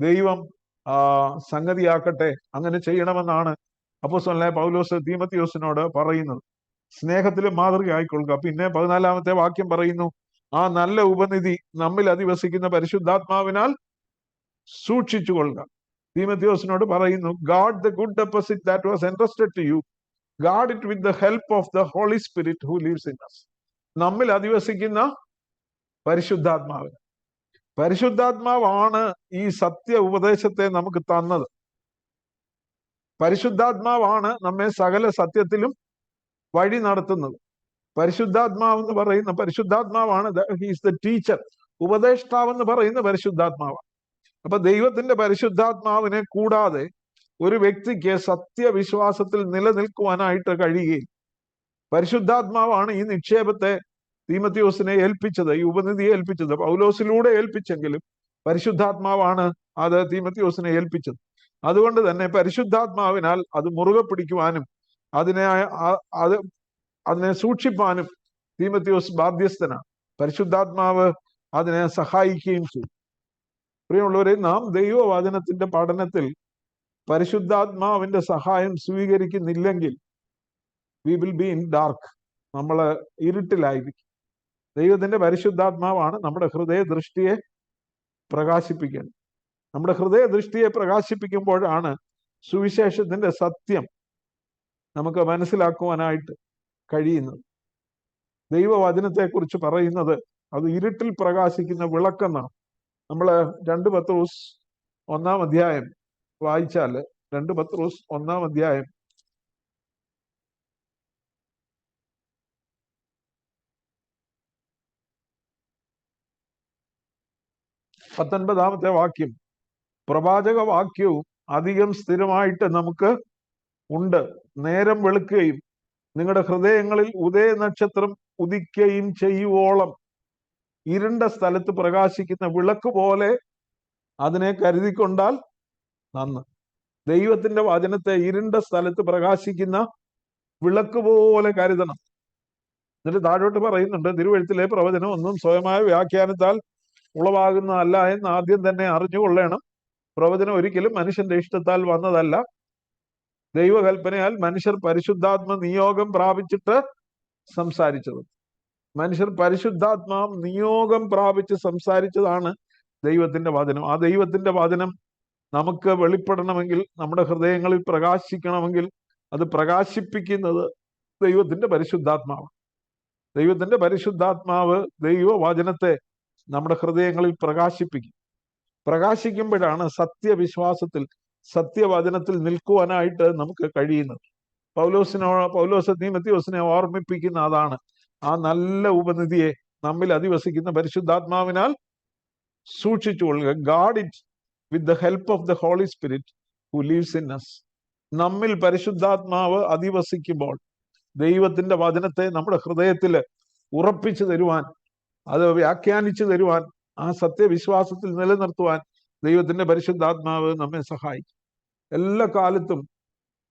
ദൈവം സംഗതിയാക്കട്ടെ. അങ്ങനെ ചെയ്യണമെന്നാണ് അപ്പോസ്തലനായ പൗലോസ് തീമോത്തിയോസിനോട് പറയുന്നത്. സ്നേഹത്തിൽ മാതൃകയായിക്കൊള്ളുക. പിന്നെ 14-ാമത്തെ വാക്യം പറയുന്നു, ആ നല്ല ഉപനിധി നമ്മിൽ അധിവസിക്കുന്ന പരിശുദ്ധാത്മാവിനാൽ സൂക്ഷിച്ചു കൊള്ളുക. തീമോത്തിയോസിനോട് പറയുന്നു, guard the good deposit that was entrusted to you, guard it with the help of the holy spirit who lives in us. നമ്മിൽ അധിവസിക്കുന്ന പരിശുദ്ധാത്മാവാണ് ഈ സത്യ ഉപദേശത്തെ നമുക്ക് തന്നത്. പരിശുദ്ധാത്മാവാണ് നമ്മെ സകല സത്യത്തിലും വഴി നടത്തുന്നത്. പരിശുദ്ധാത്മാവെന്ന് പറയുന്ന പരിശുദ്ധാത്മാവാണ്, ഹീസ് ദ ടീച്ചർ. ഉപദേഷ്ടാവെന്ന് പറയുന്ന പരിശുദ്ധാത്മാവാണ്. അപ്പൊ ദൈവത്തിന്റെ പരിശുദ്ധാത്മാവിനെ കൂടാതെ ഒരു വ്യക്തിക്ക് സത്യവിശ്വാസത്തിൽ നിലനിൽക്കുവാനായിട്ട് കഴിയുകയും, പരിശുദ്ധാത്മാവാണ് ഈ നിക്ഷേപത്തെ തീമോത്തിയോസിനെ ഏൽപ്പിച്ചത്, ഈ ഉപനിധിയെ ഏൽപ്പിച്ചത്. പൗലോസിലൂടെ ഏൽപ്പിച്ചെങ്കിലും പരിശുദ്ധാത്മാവാണ് അത് തീമോത്തിയോസിനെ ഏൽപ്പിച്ചത്. അതുകൊണ്ട് തന്നെ പരിശുദ്ധാത്മാവിനാൽ അത് മുറുകെ പിടിക്കുവാനും അതിനെ സൂക്ഷിപ്പാനും തീമോത്തിയോസ് ബാധ്യസ്ഥനാണ്. പരിശുദ്ധാത്മാവ് അതിനെ സഹായിക്കുകയും ചെയ്യും. പ്രിയമുള്ളവരെ, നാം ദൈവവചനത്തിന്റെ പഠനത്തിൽ പരിശുദ്ധാത്മാവിന്റെ സഹായം സ്വീകരിക്കുന്നില്ലെങ്കിൽ we will be in dark, നമ്മൾ ഇരുട്ടിലായിരിക്കും. ദൈവത്തിന്റെ പരിശുദ്ധാത്മാവാണ് നമ്മുടെ ഹൃദയ ദൃഷ്ടിയെ പ്രകാശിപ്പിക്കുന്നത്. നമ്മുടെ ഹൃദയ ദൃഷ്ടിയെ പ്രകാശിപ്പിക്കുമ്പോഴാണ് സുവിശേഷത്തിന്റെ സത്യം നമുക്ക് മനസ്സിലാക്കുവാനായിട്ട് കഴിയുന്നത്. ദൈവവചനത്തെക്കുറിച്ച് പറയുന്നത് അത് ഇരുട്ടിൽ പ്രകാശിക്കുന്ന വിളക്കെന്നാണ്. നമ്മൾ 2 പത്രോസ് 1-ാം അധ്യായം വായിച്ചാൽ 2 പത്രോസ് 1-ാം അധ്യായം 19-ാമത്തെ വാക്യം, പ്രവാചക വാക്യവും അധികം സ്ഥിരമായിട്ട് നമുക്ക് ഉണ്ട്. നേരം വെളുക്കുകയും നിങ്ങളുടെ ഹൃദയങ്ങളിൽ ഉദയ നക്ഷത്രം ഉദിക്കുകയും ചെയ്യുവോളം ഇരുണ്ട സ്ഥലത്ത് പ്രകാശിക്കുന്ന വിളക്ക് പോലെ അതിനെ കരുതിക്കൊണ്ടാൽ നന്ന്. ദൈവത്തിന്റെ വചനത്തെ ഇരുണ്ട സ്ഥലത്ത് പ്രകാശിക്കുന്ന വിളക്ക് പോലെ കരുതണം. എന്നിട്ട് താഴോട്ട് പറയുന്നുണ്ട്, തിരുവെഴുത്തിലെ പ്രവചനം ഒന്നും സ്വയമായ വ്യാഖ്യാനത്താൽ ഉളവാകുന്നതല്ല എന്ന് ആദ്യം തന്നെ അറിഞ്ഞുകൊള്ളണം. പ്രവചനം ഒരിക്കലും മനുഷ്യന്റെ ഇഷ്ടത്താൽ വന്നതല്ല, ദൈവകൽപ്പനയാൽ മനുഷ്യർ പരിശുദ്ധാത്മ നിയോഗം പ്രാപിച്ചിട്ട് സംസാരിച്ചത്. മനുഷ്യർ പരിശുദ്ധാത്മാ നിയോഗം പ്രാപിച്ച് സംസാരിച്ചതാണ് ദൈവത്തിന്റെ വചനം. ആ ദൈവത്തിന്റെ വചനം നമുക്ക് വെളിപ്പെടണമെങ്കിൽ, നമ്മുടെ ഹൃദയങ്ങളിൽ പ്രകാശിക്കണമെങ്കിൽ അത് പ്രകാശിപ്പിക്കുന്നത് ദൈവത്തിന്റെ പരിശുദ്ധാത്മാവ്. ദൈവത്തിന്റെ പരിശുദ്ധാത്മാവ് ദൈവവചനത്തെ നമ്മുടെ ഹൃദയങ്ങളിൽ പ്രകാശിക്കുമ്പോഴാണ് സത്യവിശ്വാസത്തിൽ, സത്യവചനത്തിൽ നിൽക്കുവാനായിട്ട് നമുക്ക് കഴിയുന്നത്. പൗലോസ് തീമോഥെയോസിനെ ഓർമ്മിപ്പിക്കുന്ന അതാണ്. ആ നല്ല ഉപനിധിയെ നമ്മിൽ അധിവസിക്കുന്ന പരിശുദ്ധാത്മാവിനാൽ സൂക്ഷിച്ചുകൊള്ളുക. Guard it with the help of the holy spirit who lives in us. നമ്മിൽ പരിശുദ്ധാത്മാവ് അധിവസിക്കുമ്പോൾ ദൈവത്തിന്റെ വചനത്തെ നമ്മുടെ ഹൃദയത്തിൽ ഉറപ്പിച്ചു തരുവാൻ, അത് വ്യാഖ്യാനിച്ചു തരുവാൻ, ആ സത്യവിശ്വാസത്തിൽ നിലനിർത്തുവാൻ ദൈവത്തിന്റെ പരിശുദ്ധാത്മാവ് നമ്മെ സഹായിക്കും. എല്ലാ കാലത്തും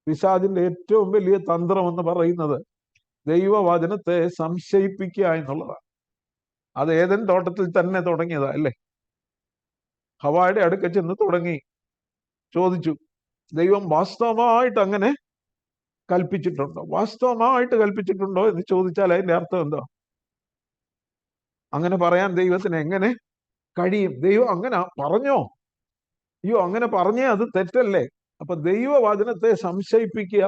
പിശാചിന്റെ ഏറ്റവും വലിയ തന്ത്രം എന്ന് പറയുന്നത് ദൈവവചനത്തെ സംശയിപ്പിക്കുക എന്നുള്ളതാണ്. അത് ഏദൻ തോട്ടത്തിൽ തന്നെ തുടങ്ങിയതാ അല്ലേ? ഹവായുടെ അടുക്ക ചെന്ന് തുടങ്ങി ചോദിച്ചു, ദൈവം വാസ്തവമായിട്ട് അങ്ങനെ കൽപ്പിച്ചിട്ടുണ്ടോ? വാസ്തവമായിട്ട് കൽപ്പിച്ചിട്ടുണ്ടോ എന്ന് ചോദിച്ചാൽ അതിന്റെ അർത്ഥം എന്തോ? അങ്ങനെ പറയാൻ ദൈവത്തിന് എങ്ങനെ കഴിയും? ദൈവം അങ്ങനെ പറഞ്ഞോ? അയ്യോ, അങ്ങനെ പറഞ്ഞേ അത് തെറ്റല്ലേ? അപ്പൊ ദൈവവചനത്തെ സംശയിപ്പിക്കുക,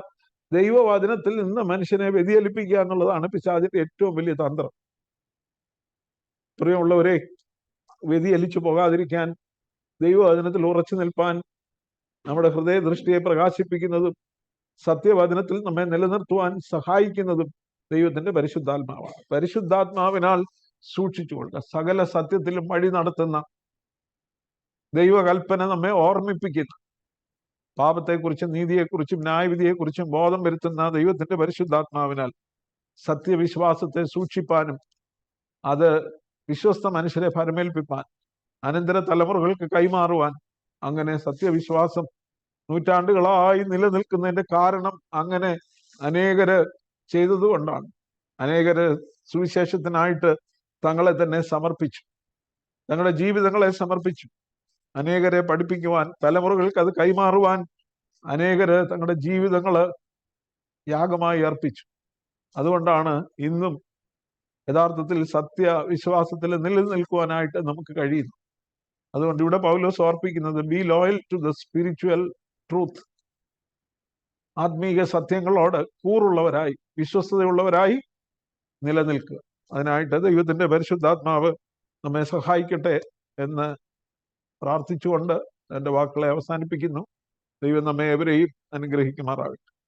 ദൈവവചനത്തിൽ നിന്ന് മനുഷ്യനെ വ്യതിചലിപ്പിക്കുക എന്നുള്ളതാണ് പിശാചിന്റെ ഏറ്റവും വലിയ തന്ത്രം. പ്രിയമുള്ളവരെ, വ്യതിചലിച്ചു പോകാതിരിക്കാൻ, ദൈവവചനത്തിൽ ഉറച്ചു നിൽപ്പാൻ, നമ്മുടെ ഹൃദയ ദൃഷ്ടിയെ പ്രകാശിപ്പിക്കുന്നതും സത്യവചനത്തിൽ നമ്മെ നിലനിർത്തുവാൻ സഹായിക്കുന്നതും ദൈവത്തിന്റെ പരിശുദ്ധാത്മാവാണ്. പരിശുദ്ധാത്മാവിനാൽ സൂക്ഷിച്ചുകൊള്ളുക. സകല സത്യത്തിലും വഴി നടത്തുന്ന ദൈവകൽപ്പന നമ്മെ ഓർമ്മിപ്പിക്കുന്ന, പാപത്തെക്കുറിച്ചും നീതിയെക്കുറിച്ചും ന്യായവിധിയെക്കുറിച്ചും ബോധം വരുത്തുന്ന ദൈവത്തിന്റെ പരിശുദ്ധാത്മാവിനാൽ സത്യവിശ്വാസത്തെ സൂക്ഷിപ്പാനും അത് വിശ്വസ്ത മനുഷ്യരെ ഫലമേൽപ്പിപ്പാൻ, അനന്തര തലമുറകൾക്ക് കൈമാറുവാൻ, അങ്ങനെ സത്യവിശ്വാസം നൂറ്റാണ്ടുകളായി നിലനിൽക്കുന്നതിന്റെ കാരണം അങ്ങനെ അനേകര് ചെയ്തതുകൊണ്ടാണ്. അനേകര് സുവിശേഷത്തിനായിട്ട് തങ്ങളെ തന്നെ സമർപ്പിച്ചു, തങ്ങളുടെ ജീവിതങ്ങളെ സമർപ്പിച്ചു. അനേകരെ പഠിപ്പിക്കുവാൻ, തലമുറകൾക്ക് അത് കൈമാറുവാൻ അനേകര് തങ്ങളുടെ ജീവിതങ്ങള് യാഗമായി അർപ്പിച്ചു. അതുകൊണ്ടാണ് ഇന്നും യഥാർത്ഥത്തിൽ സത്യവിശ്വാസത്തിൽ നിലനിൽക്കുവാനായിട്ട് നമുക്ക് കഴിയുന്നു. അതുകൊണ്ട് ഇവിടെ പൗലോസ് ഓർപ്പിക്കുന്നത്, be loyal to the spiritual truth. ആത്മീക സത്യങ്ങളോട് കൂറുള്ളവരായി, വിശ്വസ്തതയുള്ളവരായി നിലനിൽക്കുക. അതിനായിട്ട് ദൈവത്തിന്റെ പരിശുദ്ധാത്മാവ് നമ്മെ സഹായിക്കട്ടെ എന്ന് പ്രാർത്ഥിച്ചുകൊണ്ട് എൻ്റെ വാക്കുകളെ അവസാനിപ്പിക്കുന്നു. ദൈവം നമ്മെ എവരെയും അനുഗ്രഹിക്കുമാറാകട്ടെ.